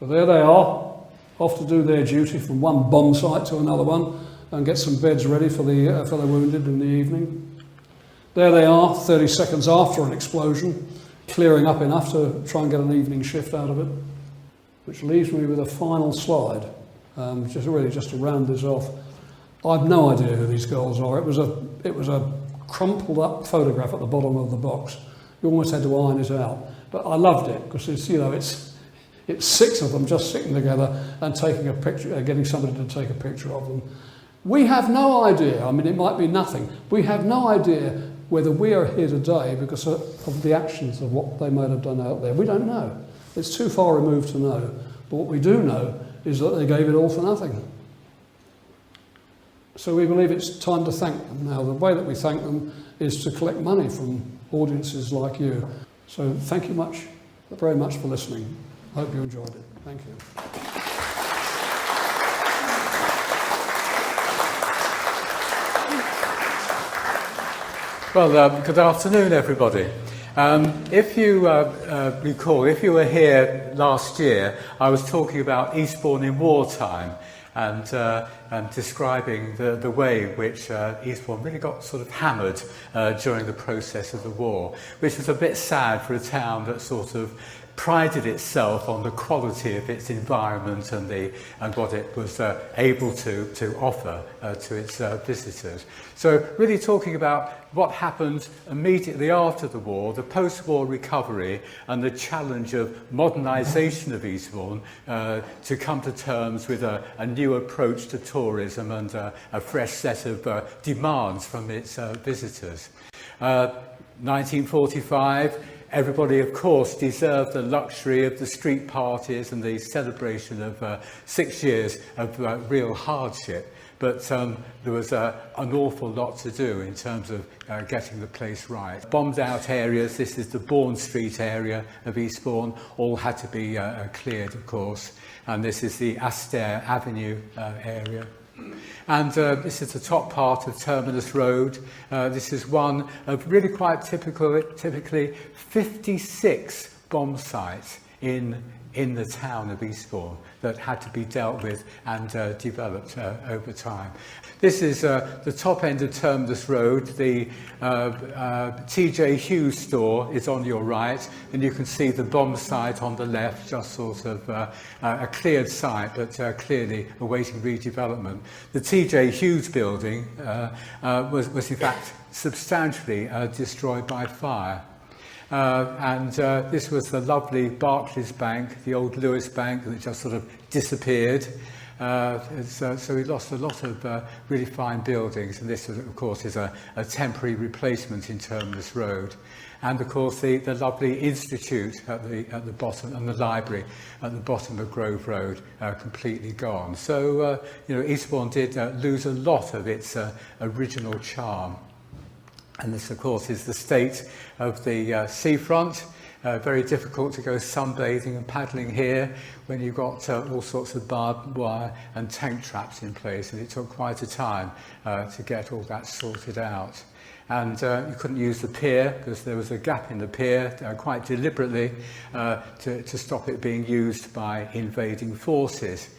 But there they are, off to do their duty from one bomb site to another one and get some beds ready for the wounded in the evening. There they are, 30 seconds after an explosion, clearing up enough to try and get an evening shift out of it. Which leaves me with a final slide, just to round this off. I've no idea who these girls are. It was a crumpled up photograph at the bottom of the box. You almost had to iron it out. But I loved it because it's 6 of them just sitting together and taking a picture, getting somebody to take a picture of them. We have no idea, I mean, it might be nothing. We have no idea whether we are here today because of the actions of what they might have done out there. We don't know. It's too far removed to know. But what we do know is that they gave it all for nothing. So we believe it's time to thank them. Now, the way that we thank them is to collect money from audiences like you. So thank you very much for listening. I hope you enjoyed it. Thank you. Well, good afternoon, everybody. If you recall, if you were here last year, I was talking about Eastbourne in wartime and describing the way in which Eastbourne really got sort of hammered during the process of the war, which is a bit sad for a town that sort of prided itself on the quality of its environment and what it was able to offer to its visitors. So really talking about what happened immediately after the war, the post-war recovery and the challenge of modernisation of Eastbourne to come to terms with a new approach to tourism and a fresh set of demands from its visitors. 1945, everybody, of course, deserved the luxury of the street parties and the celebration of 6 years of real hardship. But there was an awful lot to do in terms of getting the place right. Bombed out areas, this is the Bourne Street area of Eastbourne, all had to be cleared, of course. And this is the Astaire Avenue area. And this is the top part of Terminus Road. This is one of really quite typically 56 bomb sites in the town of Eastbourne that had to be dealt with and developed over time. This is the top end of Terminus Road. The TJ Hughes store is on your right, and you can see the bomb site on the left, just sort of a cleared site, but clearly awaiting redevelopment. The TJ Hughes building was in fact substantially destroyed by fire. And this was the lovely Barclays Bank, the old Lewis Bank, that just sort of disappeared. So we lost a lot of really fine buildings, and this, of course, is a temporary replacement in Terminus Road. And, of course, the lovely Institute at the bottom, and the library at the bottom of Grove Road, completely gone. So, Eastbourne did lose a lot of its original charm. And this, of course, is the state of the seafront. Very difficult to go sunbathing and paddling here when you've got all sorts of barbed wire and tank traps in place. And it took quite a time to get all that sorted out. And you couldn't use the pier because there was a gap in the pier quite deliberately to stop it being used by invading forces.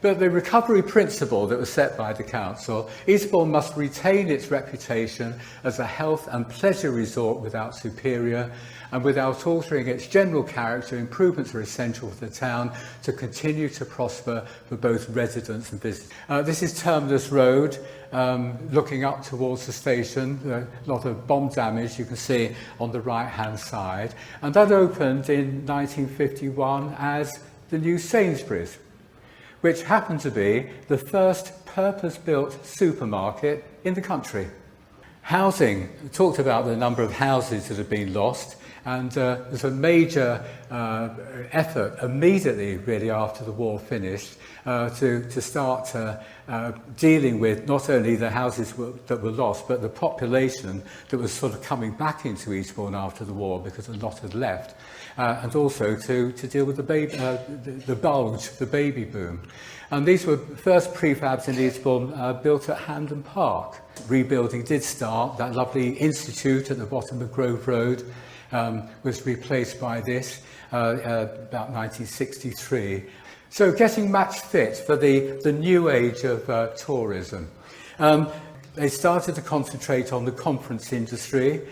But the recovery principle that was set by the council, Eastbourne must retain its reputation as a health and pleasure resort without superior, and without altering its general character, improvements are essential for the town to continue to prosper for both residents and visitors. This is Terminus Road, looking up towards the station. A lot of bomb damage you can see on the right-hand side. And that opened in 1951 as the new Sainsbury's, which happened to be the first purpose-built supermarket in the country. Housing, we talked about the number of houses that have been lost, and there's a major effort immediately, really, after the war finished, to start dealing with not only the houses that were lost, but the population that was sort of coming back into Eastbourne after the war because a lot had left. And also to deal with the bulge, the baby boom. And these were first prefabs in Eastbourne built at Hampden Park. Rebuilding did start. That lovely institute at the bottom of Grove Road was replaced by this about 1963. So getting match fit for the new age of tourism. They started to concentrate on the conference industry,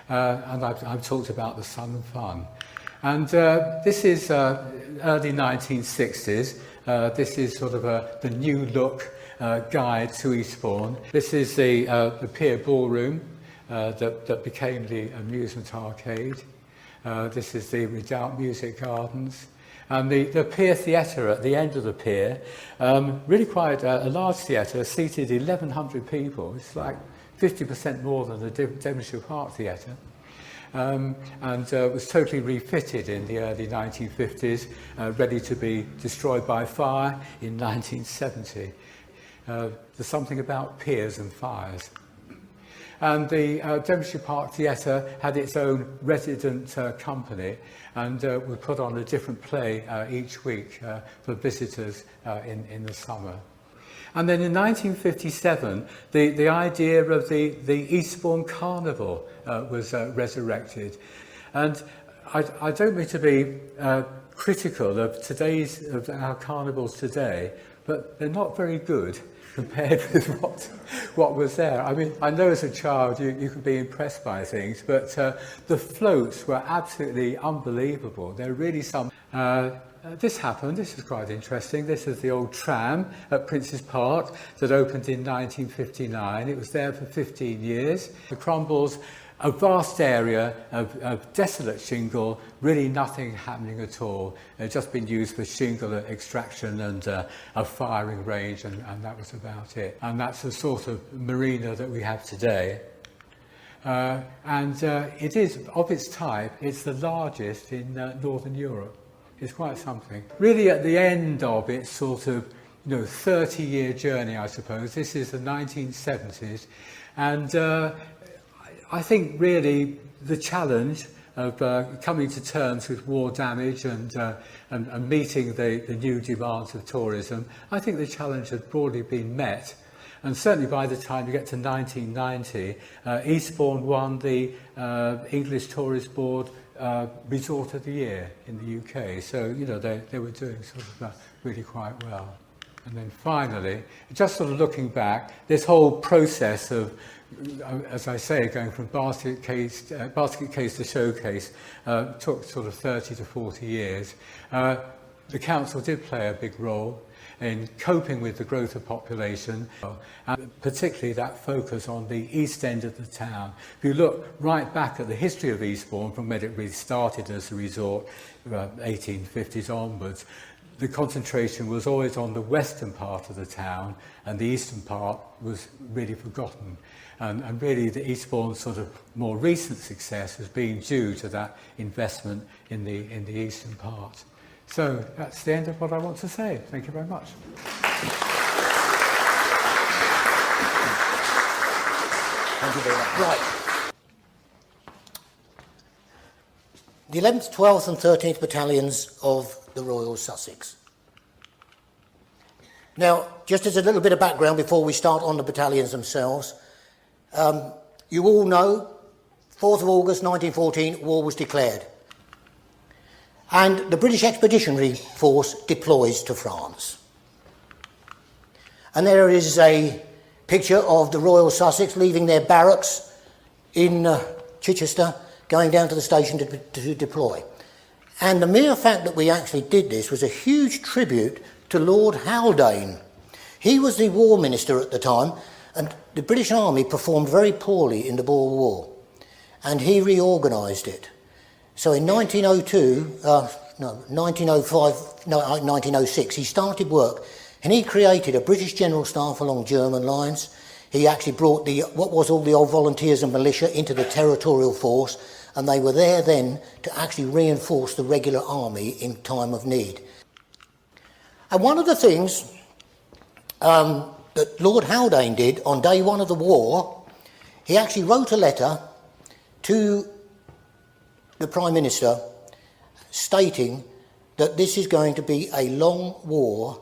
and I've talked about the sun and fun. And this is early 1960s. This is sort of the new look guide to Eastbourne. This is the Pier Ballroom. that became the amusement arcade. This is the Redoubt Music Gardens. And the Pier Theatre at the end of the pier, really quite a large theatre, seated 1,100 people. It's like 50% more than the Devonshire Park Theatre. And was totally refitted in the early 1950s, ready to be destroyed by fire in 1970. There's something about piers and fires. And the Devonshire Park Theatre had its own resident company and would put on a different play each week for visitors in the summer. And then in 1957, the idea of the Eastbourne Carnival was resurrected. And I don't mean to be critical of our carnivals today, but they're not very good compared with what was there. I mean, I know as a child you could be impressed by things, but the floats were absolutely unbelievable. They're really some... this happened, this is quite interesting. This is the old tram at Prince's Park that opened in 1959. It was there for 15 years. The Crumbles, a vast area of desolate shingle, really nothing happening at all. It had just been used for shingle extraction and a firing range, and that was about it. And that's the sort of marina that we have today. It is, of its type, it's the largest in Northern Europe. It's quite something. Really at the end of its sort of 30-year journey, I suppose. This is the 1970s. And I think really the challenge of coming to terms with war damage and meeting the new demands of tourism, I think the challenge has broadly been met. And certainly by the time you get to 1990, Eastbourne won the English Tourist Board Resort of the Year in the UK. So, they were doing sort of really quite well. And then finally, just sort of looking back, this whole process of, as I say, going from basket case to showcase took sort of 30 to 40 years. The council did play a big role in coping with the growth of population, and particularly that focus on the east end of the town. If you look right back at the history of Eastbourne, from when it really started as a resort, 1850s onwards, the concentration was always on the western part of the town, and the eastern part was really forgotten. And really the Eastbourne sort of more recent success has been due to that investment in the eastern part. So that's the end of what I want to say. Thank you very much. Thank you very much. Right. The 11th, 12th and 13th Battalions of the Royal Sussex. Now, just as a little bit of background before we start on the battalions themselves, you all know 4th of August 1914, war was declared. And the British Expeditionary Force deploys to France. And there is a picture of the Royal Sussex leaving their barracks in Chichester, going down to the station to deploy. And the mere fact that we actually did this was a huge tribute to Lord Haldane. He was the War Minister at the time, and the British Army performed very poorly in the Boer War, and he reorganised it. So in 1906, he started work, and he created a British General Staff along German lines. He actually brought what was all the old volunteers and militia into the territorial force, and they were there then to actually reinforce the regular army in time of need. And one of the things that Lord Haldane did on day one of the war, he actually wrote a letter to the Prime Minister stating that this is going to be a long war,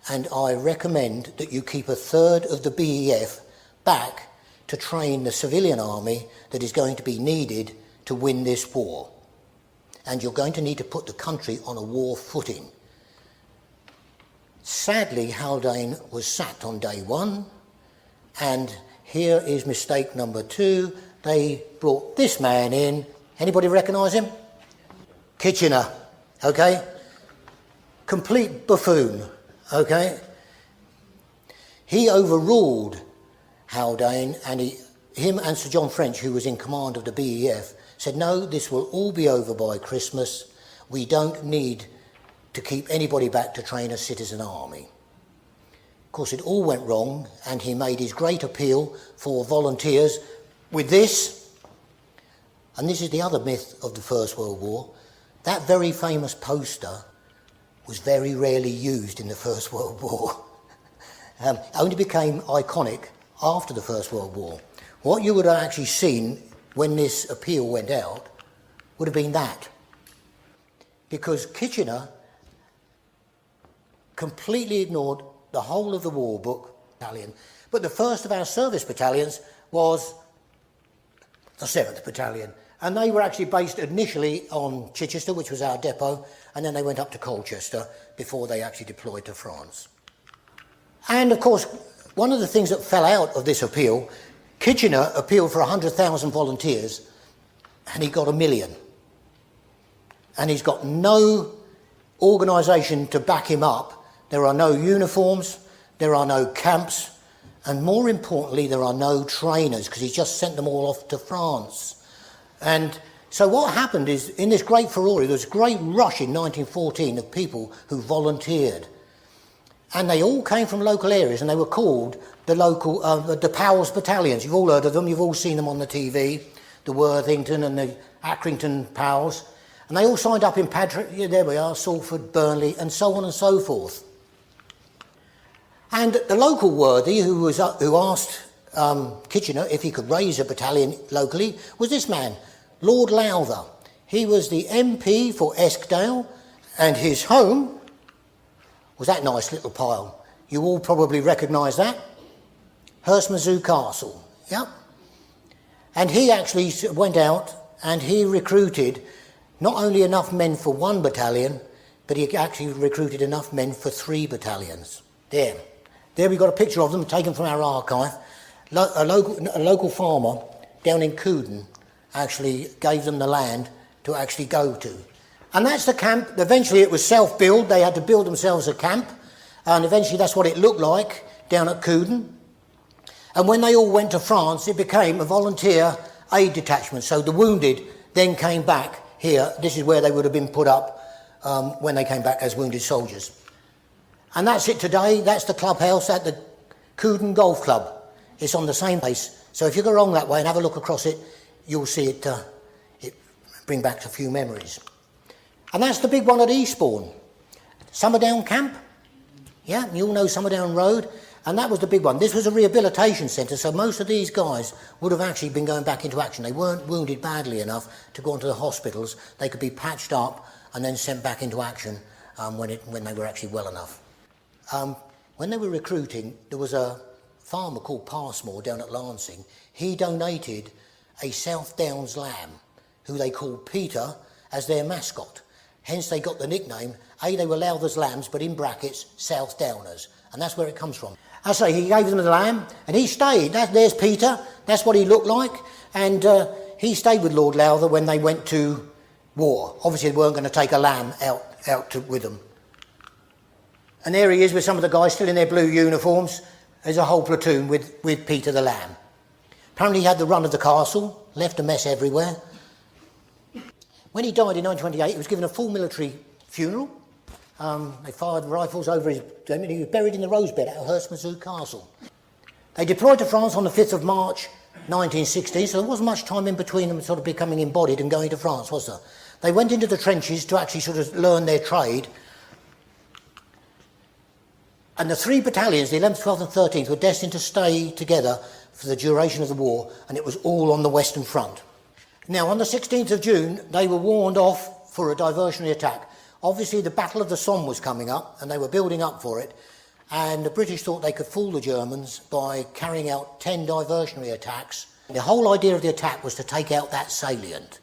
and I recommend that you keep a third of the BEF back to train the civilian army that is going to be needed to win this war. And you're going to need to put the country on a war footing. Sadly, Haldane was sacked on day one, and here is mistake number 2. They brought this man in. Anybody recognise him? Kitchener, okay? Complete buffoon, okay? He overruled Haldane, and him and Sir John French, who was in command of the BEF, said, no, this will all be over by Christmas. We don't need to keep anybody back to train a citizen army. Of course, it all went wrong, and he made his great appeal for volunteers with this, and this is the other myth of the First World War. That very famous poster was very rarely used in the First World War. Only became iconic after the First World War. What you would have actually seen when this appeal went out would have been that. Because Kitchener completely ignored the whole of the war book battalion. But the first of our service battalions was the 7th Battalion. And they were actually based initially on Chichester, which was our depot, and then they went up to Colchester before they actually deployed to France. And of course, one of the things that fell out of this appeal, Kitchener appealed for 100,000 volunteers, and he got 1 million. And he's got no organisation to back him up. There are no uniforms, there are no camps, and more importantly, there are no trainers, because he just sent them all off to France. And so what happened is, in this great furore, there was a great rush in 1914 of people who volunteered. And they all came from local areas, and they were called the local, the Powell's battalions. You've all heard of them, you've all seen them on the TV, the Worthington and the Accrington Powells. And they all signed up in Patrick, yeah, there we are, Salford, Burnley, and so on and so forth. And the local worthy who asked Kitchener if he could raise a battalion locally was this man, Lord Lowther. He was the MP for Eskdale, and his home was that nice little pile. You all probably recognise that. Hurstmonceux Castle, yeah. And he actually went out and he recruited not only enough men for 1 battalion, but he actually recruited enough men for 3 battalions. There we've got a picture of them taken from our archive. A local farmer down in Couden actually gave them the land to actually go to. And that's the camp. Eventually it was self-build. They had to build themselves a camp. And eventually that's what it looked like down at Couden. And when they all went to France, it became a volunteer aid detachment. So the wounded then came back here. This is where they would have been put up when they came back as wounded soldiers. And that's it today. That's the clubhouse at the Couden Golf Club. It's on the same place. So if you go along that way and have a look across it, you'll see it, it bring back a few memories. And that's the big one at Eastbourne. Summerdown Camp. Yeah, you all know Summerdown Road. And that was the big one. This was a rehabilitation centre, so most of these guys would have actually been going back into action. They weren't wounded badly enough to go into the hospitals. They could be patched up and then sent back into action when they were actually well enough. When they were recruiting, there was a farmer called Passmore down at Lancing. He donated a South Downs lamb, who they called Peter, as their mascot. Hence they got the nickname. They were Lowther's lambs, but in brackets, South Downers. And that's where it comes from. I say, he gave them the lamb, and he stayed. There's Peter. That's what he looked like. And he stayed with Lord Lowther when they went to war. Obviously, they weren't going to take a lamb out with them. And there he is with some of the guys still in their blue uniforms. There's a whole platoon with Peter the lamb. Apparently he had the run of the castle, left a mess everywhere. When he died in 1928, he was given a full military funeral. They fired rifles over his... He was buried in the rosebed at Hurstmonceux Castle. They deployed to France on the 5th of March 1916, so there wasn't much time in between them sort of becoming embodied and going to France, was there? They went into the trenches to actually sort of learn their trade. And the 3 battalions, the 11th, 12th and 13th, were destined to stay together for the duration of the war, and it was all on the Western Front. Now, on the 16th of June, they were warned off for a diversionary attack. Obviously, the Battle of the Somme was coming up, and they were building up for it, and the British thought they could fool the Germans by carrying out 10 diversionary attacks. The whole idea of the attack was to take out that salient.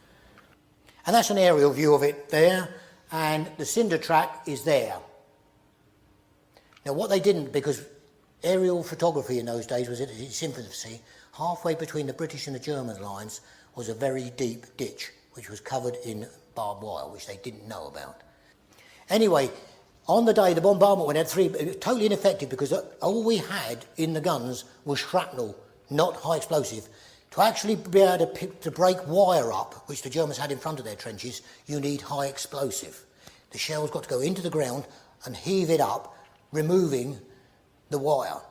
And that's an aerial view of it there, and the cinder track is there. Now, what they didn't, because aerial photography in those days was at its infancy, halfway between the British and the German lines was a very deep ditch, which was covered in barbed wire, which they didn't know about. Anyway, on the day the bombardment went, it was totally ineffective because all we had in the guns was shrapnel, not high explosive. To actually be able to break wire up, which the Germans had in front of their trenches, you need high explosive. The shell's got to go into the ground and heave it up, removing the wire.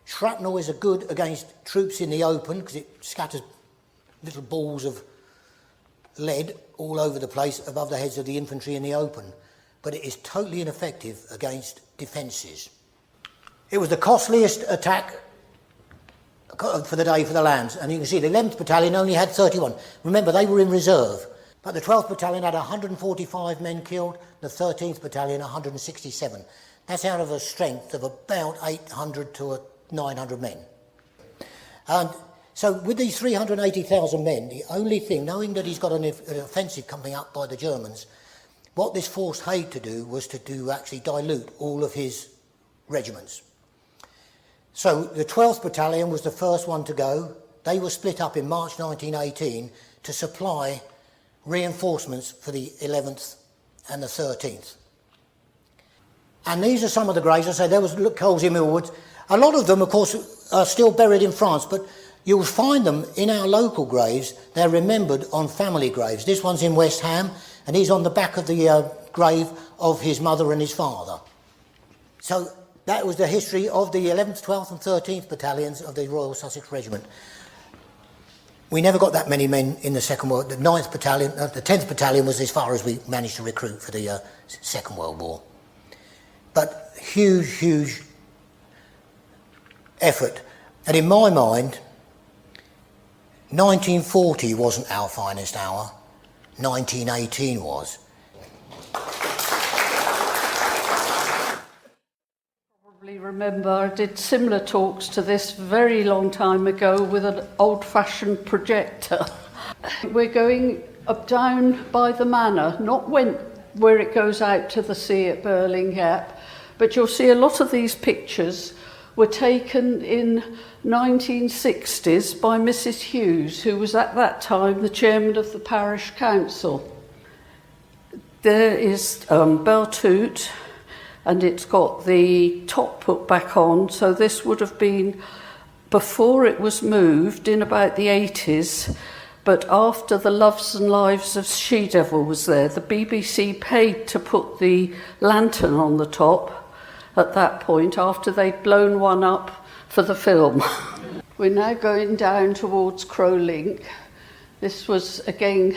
Shrapnel is good against troops in the open because it scatters little balls of lead all over the place above the heads of the infantry in the open, but it is totally ineffective against defences. It was the costliest attack for the day for the Lambs, and you can see the 11th Battalion only had 31. Remember, they were in reserve, but the 12th Battalion had 145 men killed, the 13th Battalion 167. That's out of a strength of about 800 to 900 men. And so with these 380,000 men, the only thing, knowing that he's got an offensive coming up by the Germans, what this forced Haig to do was to actually dilute all of his regiments. So the 12th Battalion was the first one to go. They were split up in March 1918 to supply reinforcements for the 11th and the 13th. And these are some of the graves. I say there was Colesy Millwoods. A lot of them, of course, are still buried in France, but you'll find them in our local graves. They're remembered on family graves. This one's in West Ham, and he's on the back of the grave of his mother and his father. So that was the history of the 11th, 12th and 13th Battalions of the Royal Sussex Regiment. We never got that many men in the Second World War. The 9th Battalion, the 10th Battalion was as far as we managed to recruit for the Second World War. But huge, huge effort. And in my mind, 1940 wasn't our finest hour, 1918 was. Remember, I did similar talks to this very long time ago with an old-fashioned projector. We're going up down by the manor, not where it goes out to the sea at Burling Gap, but you'll see a lot of these pictures were taken in 1960s by Mrs. Hughes, who was at that time the chairman of the parish council. There is Beltoot, and it's got the top put back on, so this would have been before it was moved in about the 80s, but after the Loves and Lives of She-Devil was there. The BBC paid to put the lantern on the top at that point, after they'd blown one up for the film. We're now going down towards Crowlink. This was, again,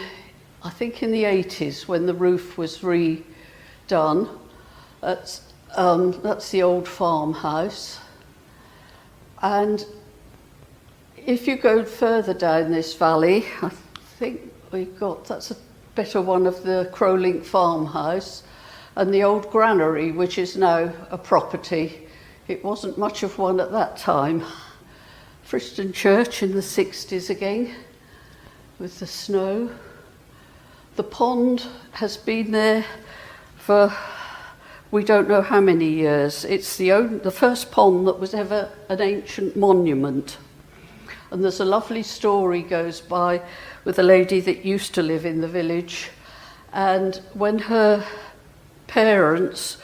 I think in the 80s when the roof was redone. That's the old farmhouse. And if you go further down this valley, I think that's a better one of the Crowlink farmhouse, and the old granary, which is now a property. It wasn't much of one at that time. Friston Church in the 60s again, with the snow. The pond has been there for we don't know how many years. It's the first pond that was ever an ancient monument. And there's a lovely story goes by with a lady that used to live in the village. And when her parents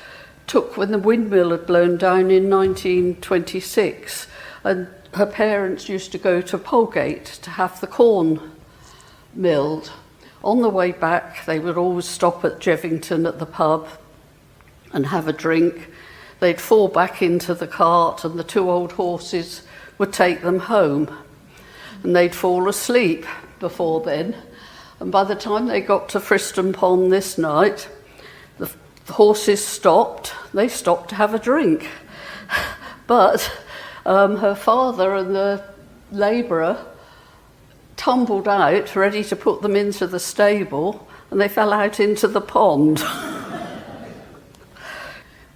when the windmill had blown down in 1926, and her parents used to go to Polgate to have the corn milled. On the way back, they would always stop at Jevington at the pub and have a drink. They'd fall back into the cart and the two old horses would take them home. And they'd fall asleep before then. And by the time they got to Friston Pond this night, the horses stopped. They stopped to have a drink. But her father and the labourer tumbled out, ready to put them into the stable, and they fell out into the pond.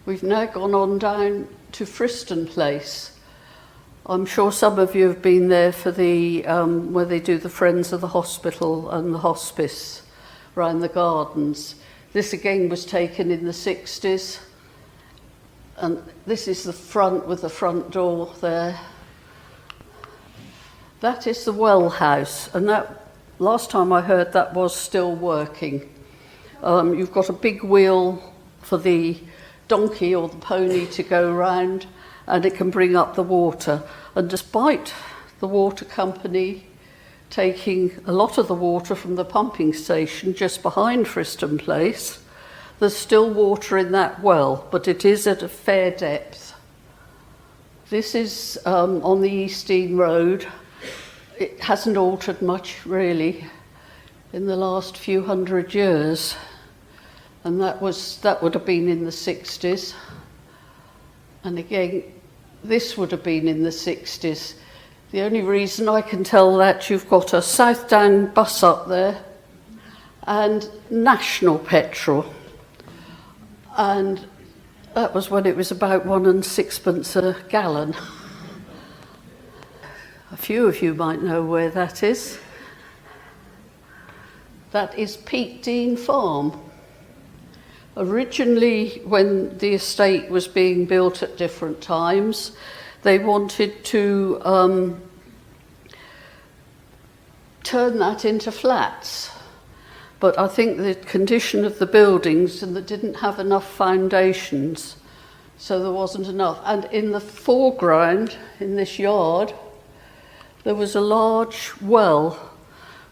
We've now gone on down to Friston Place. I'm sure some of you have been there for the where they do the Friends of the Hospital and the hospice around the gardens. This again was taken in the 60s, and this is the front with the front door there. That is the well house, and that last time I heard that was still working. You've got a big wheel for the donkey or the pony to go round, and it can bring up the water. And despite the water company taking a lot of the water from the pumping station just behind Friston Place. There's still water in that well, but it is at a fair depth. This is on the East Dean Road. It hasn't altered much, really, in the last few hundred years. And that would have been in the 60s. And again, this would have been in the 60s. The only reason I can tell that, you've got a Southdown bus up there and National Petrol. And that was when it was about 1 and 6pence a gallon. A few of you might know where that is. That is Peak Dean Farm. Originally, when the estate was being built at different times, they wanted to turn that into flats. But I think the condition of the buildings and that didn't have enough foundations, so there wasn't enough. And in the foreground, in this yard, there was a large well,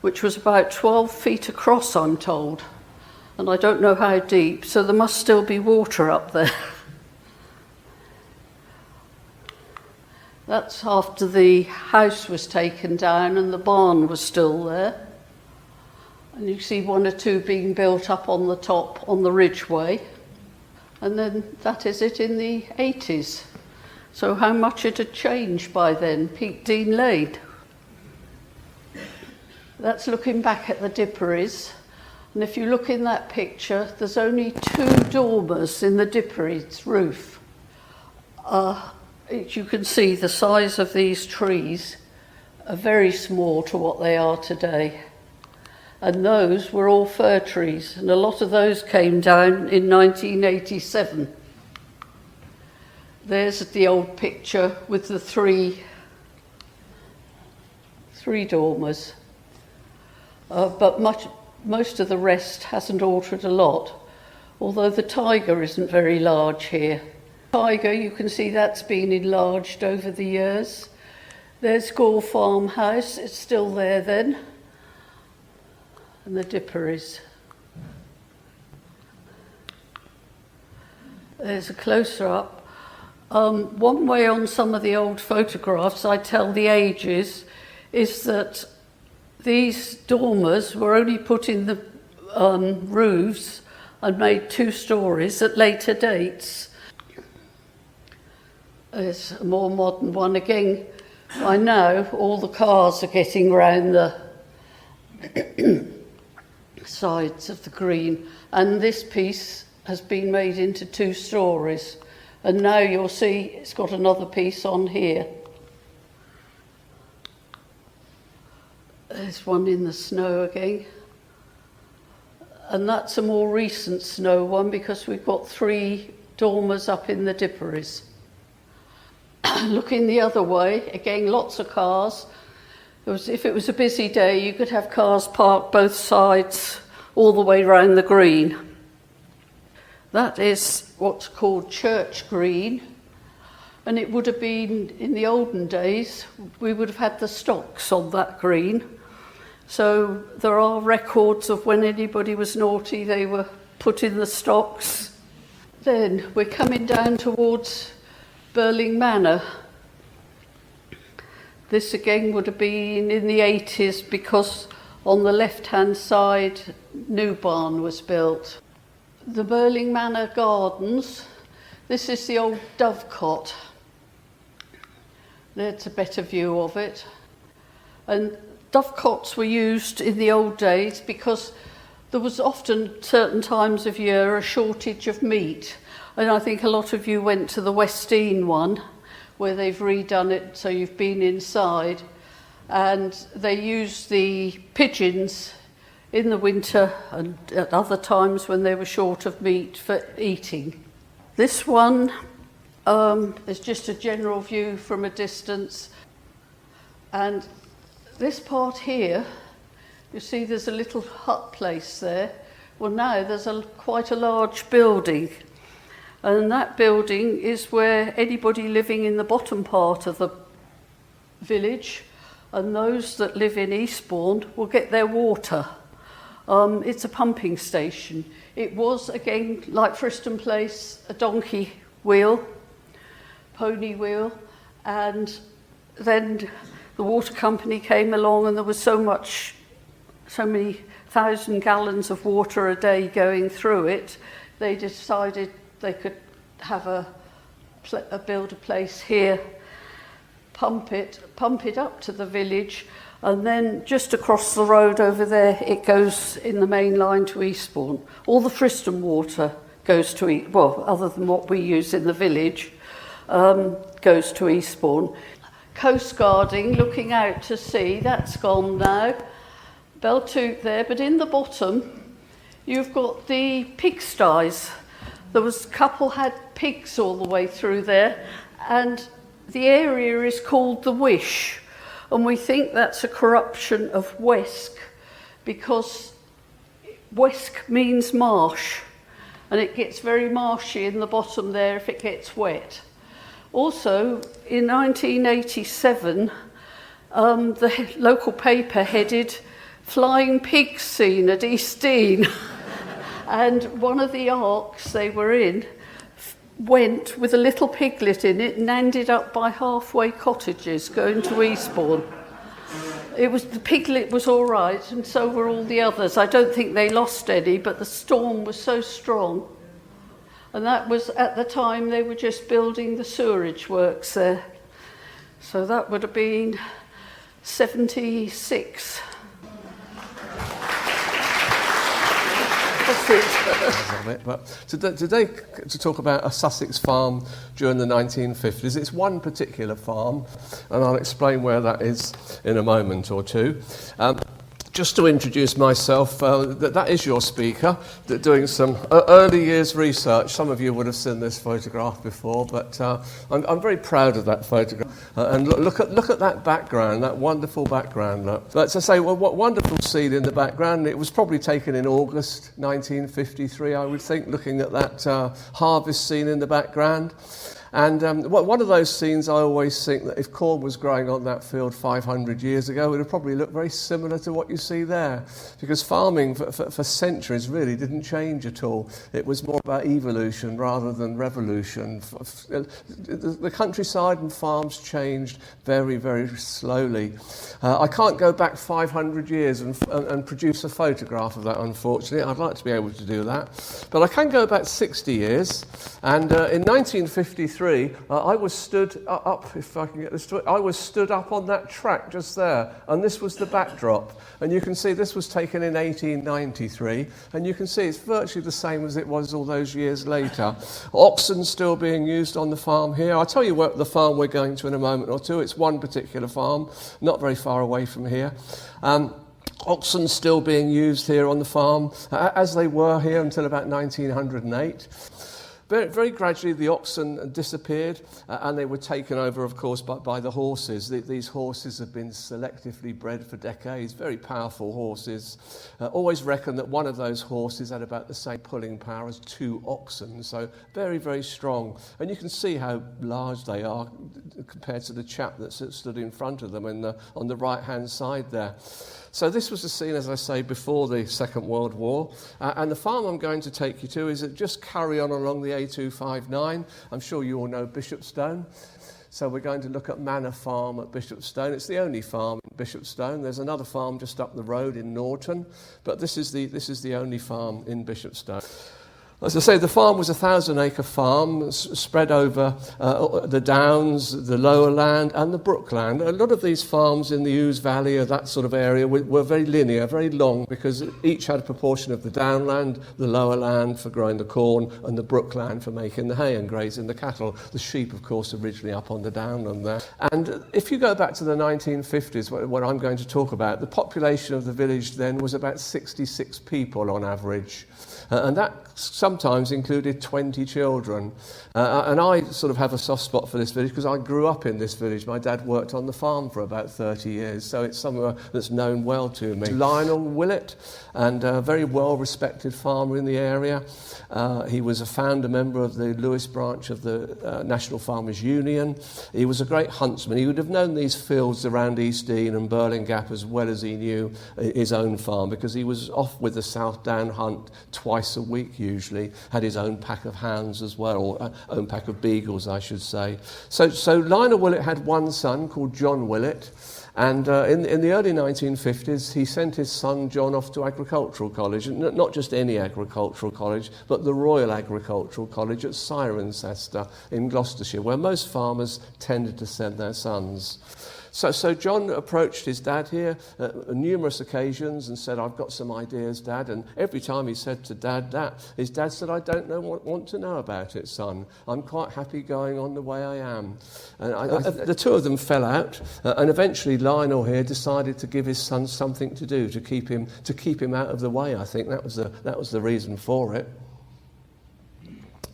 which was about 12 feet across, I'm told. And I don't know how deep, so there must still be water up there. That's after the house was taken down and the barn was still there. And you see 1 or 2 being built up on the top on the ridgeway. And then that is it in the 80s. So how much it had changed by then, Peak Dean Lane. That's looking back at the dipperies. And if you look in that picture, there's only 2 dormers in the dipperies roof. You can see the size of these trees are very small to what they are today. And those were all fir trees, and a lot of those came down in 1987. There's the old picture with the three dormers. But most of the rest hasn't altered a lot, although the tiger isn't very large here. Tiger, you can see that's been enlarged over the years. There's Gore Farmhouse, it's still there then, and the dipperies. There's a closer up. One way on some of the old photographs I tell the ages is that these dormers were only put in the roofs and made 2 stories at later dates. There's a more modern one again. By now, all the cars are getting round the sides of the green, and this piece has been made into 2 stories. And now you'll see it's got another piece on here. There's one in the snow again. And that's a more recent snow one because we've got 3 dormers up in the dipperies. Looking the other way, again, lots of cars. If it was a busy day, you could have cars parked both sides all the way round the green. That is what's called Church Green. And it would have been, in the olden days, we would have had the stocks on that green. So there are records of when anybody was naughty, they were put in the stocks. Then we're coming down towards Burling Manor. This again would have been in the 80s because on the left-hand side, New Barn was built. The Burling Manor Gardens, this is the old dovecot. There's a better view of it. And dovecots were used in the old days because there was often certain times of year a shortage of meat. And I think a lot of you went to the West Dean one where they've redone it so you've been inside. And they use the pigeons in the winter and at other times when they were short of meat for eating. This one is just a general view from a distance. And this part here, you see there's a little hut place there. Well, now there's quite a large building. And that building is where anybody living in the bottom part of the village and those that live in Eastbourne will get their water. It's a pumping station. It was, again, like Friston Place, a donkey wheel, pony wheel, and then the water company came along, and there was so many 1,000 gallons of water a day going through it, they decided they could have build a place here, pump it up to the village, and then just across the road over there, it goes in the main line to Eastbourne. All the Friston water goes to, other than what we use in the village, goes to Eastbourne. Coast guarding, looking out to sea, that's gone now. Beltoot there, but in the bottom, you've got the pigsties. There was a couple had pigs all the way through there, and the area is called the Wish, and we think that's a corruption of Wesk, because Wesk means marsh, and it gets very marshy in the bottom there if it gets wet. Also, in 1987, the local paper headed "Flying Pigs Seen at East Dean," and one of the arks they were in went with a little piglet in it and ended up by halfway cottages going to Eastbourne. The piglet was all right, and so were all the others. I don't think they lost any, but the storm was so strong. And that was at the time they were just building the sewerage works there. So that would have been 76. That's it. But today, to talk about a Sussex farm during the 1950s, it's one particular farm, and I'll explain where that is in a moment or two. Just to introduce myself, that is your speaker, doing some early years research. Some of you would have seen this photograph before, but I'm very proud of that photograph. And look at that background, that wonderful background. Let's say, well, what wonderful scene in the background. It was probably taken in August 1953, I would think, looking at that harvest scene in the background. And one of those scenes, I always think that if corn was growing on that field 500 years ago, it would probably look very similar to what you see there. Because farming for centuries really didn't change at all. It was more about evolution rather than revolution. The countryside and farms changed very, very slowly. I can't go back 500 years and produce a photograph of that, unfortunately. I'd like to be able to do that. But I can go back 60 years. And in 1953, I was stood up, if I can get this to I was stood up on that track just there, and this was the backdrop. And you can see this was taken in 1893, and you can see it's virtually the same as it was all those years later. Oxen still being used on the farm here. I'll tell you what the farm we're going to in a moment or two. It's one particular farm, not very far away from here. Oxen still being used here on the farm, as they were here until about 1908. Very, very gradually, the oxen disappeared, and they were taken over, of course, by the horses. These horses have been selectively bred for decades, very powerful horses. Always reckon that one of those horses had about the same pulling power as 2 oxen, so very, very strong. And you can see how large they are compared to the chap that stood in front of them on the right-hand side there. So this was the scene, as I say, before the Second World War. And the farm I'm going to take you to is just carry on along the A259. I'm sure you all know Bishopstone. So we're going to look at Manor Farm at Bishopstone. It's the only farm in Bishopstone. There's another farm just up the road in Norton, but this is the only farm in Bishopstone. As I say, the farm was a 1,000-acre farm spread over the Downs, the Lower Land and the Brookland. A lot of these farms in the Ouse Valley or that sort of area were very linear, very long, because each had a proportion of the Downland, the Lower Land for growing the corn, and the Brookland for making the hay and grazing the cattle. The sheep, of course, originally up on the Downland there. And if you go back to the 1950s, what I'm going to talk about, the population of the village then was about 66 people on average. and that sometimes included 20 children. And I sort of have a soft spot for this village because I grew up in this village. My dad worked on the farm for about 30 years, so it's somewhere that's known well to me. Lionel Willett, and a very well-respected farmer in the area. He was a founder member of the Lewis branch of the National Farmers Union. He was a great huntsman. He would have known these fields around East Dean and Burling Gap as well as he knew his own farm, because he was off with the South Down hunt twice a week usually, had his own pack of hounds as well, or own pack of beagles I should say. So Lionel Willett had one son called John Willett, and in the early 1950s he sent his son John off to agricultural college, not just any agricultural college, but the Royal Agricultural College at Cirencester in Gloucestershire, where most farmers tended to send their sons. So John approached his dad here on numerous occasions and said, "I've got some ideas, Dad." And every time he said to Dad that, his dad said, "I don't want to know about it, son. I'm quite happy going on the way I am." And the two of them fell out, and eventually Lionel here decided to give his son something to do to keep him out of the way. I think that was the reason for it.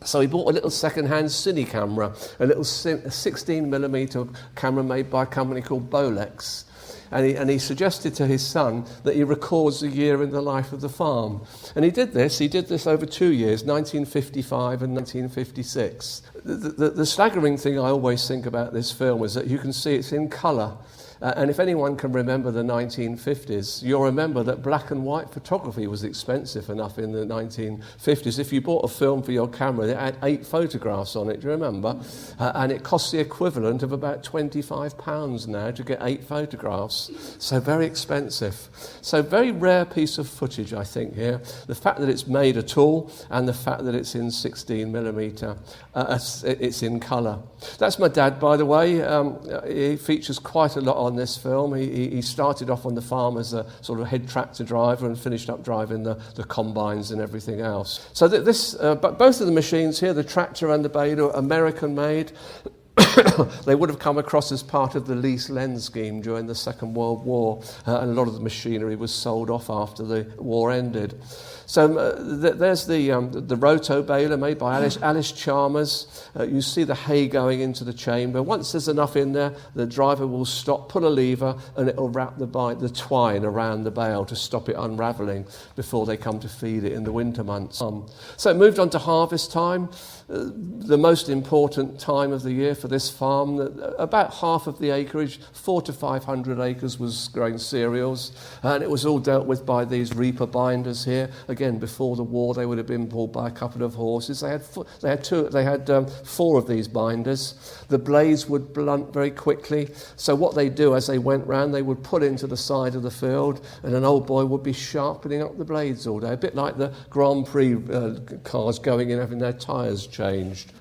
So he bought a little second-hand cine camera, a little 16mm camera made by a company called Bolex. And he suggested to his son that he records a year in the life of the farm. And he did this over 2 years, 1955 and 1956. The staggering thing I always think about this film is that you can see it's in colour. And if anyone can remember the 1950s, you'll remember that black and white photography was expensive enough in the 1950s. If you bought a film for your camera, it had 8 photographs on it, do you remember? And it costs the equivalent of about £25 now to get 8 photographs. So very expensive. So very rare piece of footage, I think, here. The fact that it's made at all, and the fact that it's in 16mm, it's in colour. That's my dad, by the way. He features quite a lot on this film. He started off on the farm as a sort of head tractor driver and finished up driving the combines and everything else. So but both of the machines here, the tractor and the baler, are American made. They would have come across as part of the lease-lend scheme during the Second World War, and a lot of the machinery was sold off after the war ended. So there's the roto baler made by Alice Chalmers. You see the hay going into the chamber. Once there's enough in there, the driver will stop, pull a lever, and it will wrap the twine around the bale to stop it unravelling before they come to feed it in the winter months. So it moved on to harvest time, the most important time of the year for this farm. About half of the acreage, 400 to 500 acres, was growing cereals, and it was all dealt with by these reaper binders here. Again, before the war, they would have been pulled by a couple of horses. They had 4 of these binders. The blades would blunt very quickly. So what they do as they went round, they would pull into the side of the field, and an old boy would be sharpening up the blades all day, a bit like the Grand Prix cars going in having their tyres changed.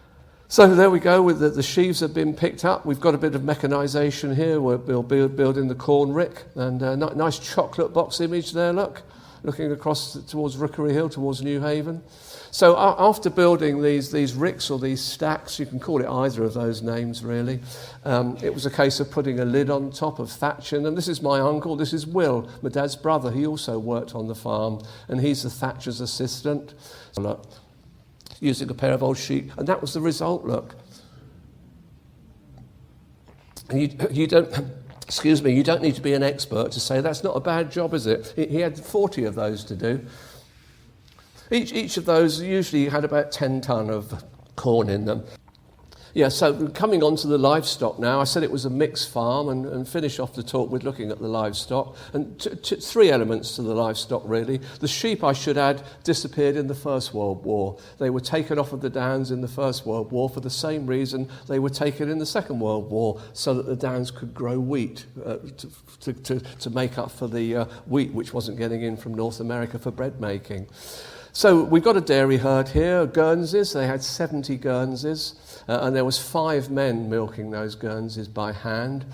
So there we go, with the sheaves have been picked up. We've got a bit of mechanisation here. We're building the corn rick, and nice chocolate box image there, look, looking across towards Rookery Hill, towards New Haven. So after building these ricks or these stacks, you can call it either of those names really, it was a case of putting a lid on top of thatching. And this is my uncle, this is Will, my dad's brother. He also worked on the farm, and he's the thatcher's assistant. So look, using a pair of old sheep, and that was the result, look. You don't, excuse me, you don't need to be an expert to say that's not a bad job, is it? He had 40 of those to do. Each of those usually had about 10 tonne of corn in them. Yeah, so coming on to the livestock now, I said it was a mixed farm, and finish off the talk with looking at the livestock. And 3 elements to the livestock, really. The sheep, I should add, disappeared in the First World War. They were taken off of the downs in the First World War for the same reason they were taken in the Second World War, so that the downs could grow wheat to make up for the wheat which wasn't getting in from North America for bread making. So we've got a dairy herd here, Guernseys. They had 70 Guernseys, and there was 5 men milking those Guernseys by hand.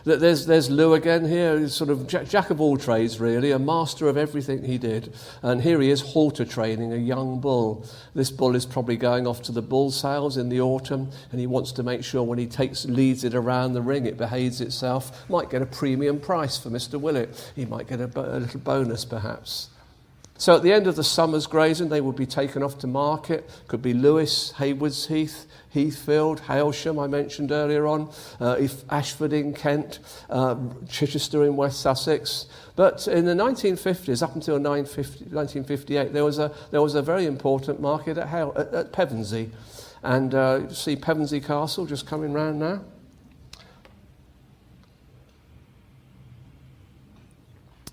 There's Lou again here, he's sort of jack of all trades really, a master of everything he did. And here he is halter training a young bull. This bull is probably going off to the bull sales in the autumn, and he wants to make sure when he leads it around the ring, it behaves itself. Might get a premium price for Mr. Willett. He might get a little bonus perhaps. So at the end of the summer's grazing, they would be taken off to market. Could be Lewes, Haywards Heath, Heathfield, Hailsham, I mentioned earlier on, Ashford in Kent, Chichester in West Sussex. But in the 1950s, up until 1958, there was a very important market at Pevensey. And you see Pevensey Castle just coming round now.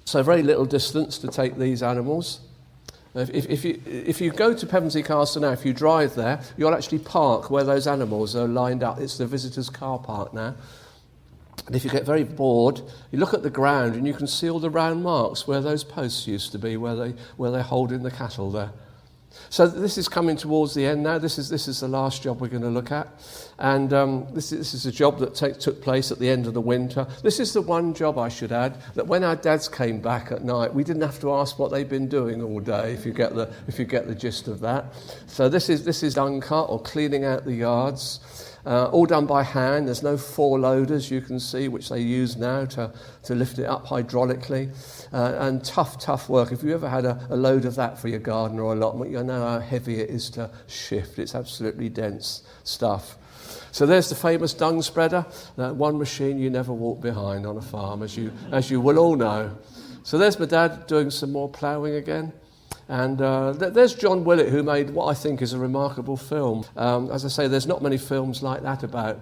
So very little distance to take these animals. If you go to Pevensey Castle now, if you drive there, you'll actually park where those animals are lined up. It's the visitors' car park now. And if you get very bored, you look at the ground and you can see all the round marks where those posts used to be, where they're holding the cattle there. So this is coming towards the end now. This is the last job we're going to look at. And this is a job that took place at the end of the winter. This is the one job, I should add, that when our dads came back at night, we didn't have to ask what they'd been doing all day, if you get the gist of that. So this is dung cut or cleaning out the yards. All done by hand. There's no four-loaders, you can see, which they use now to lift it up hydraulically. And tough work. If you ever had a load of that for your garden or allotment, you know how heavy it is to shift. It's absolutely dense stuff. So there's the famous dung spreader, that one machine you never walk behind on a farm, as you will all know. So there's my dad doing some more ploughing again. And there's John Willett, who made what I think is a remarkable film. As I say, there's not many films like that about.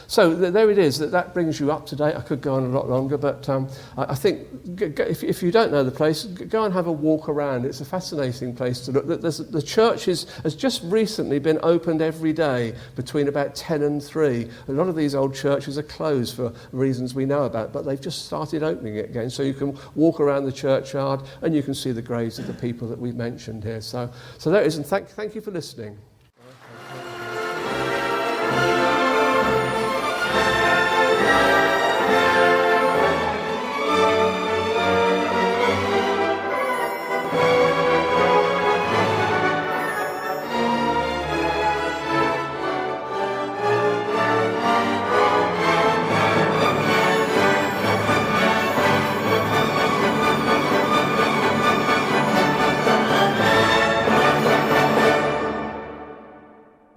So there it is. That brings you up to date. I could go on a lot longer, but I think if you don't know the place, go and have a walk around. It's a fascinating place to look. The church has just recently been opened every day between about 10 and 3. A lot of these old churches are closed for reasons we know about, but they've just started opening it again. So you can walk around the churchyard and you can see the graves of the people that we've mentioned here. So there it is, and thank you for listening.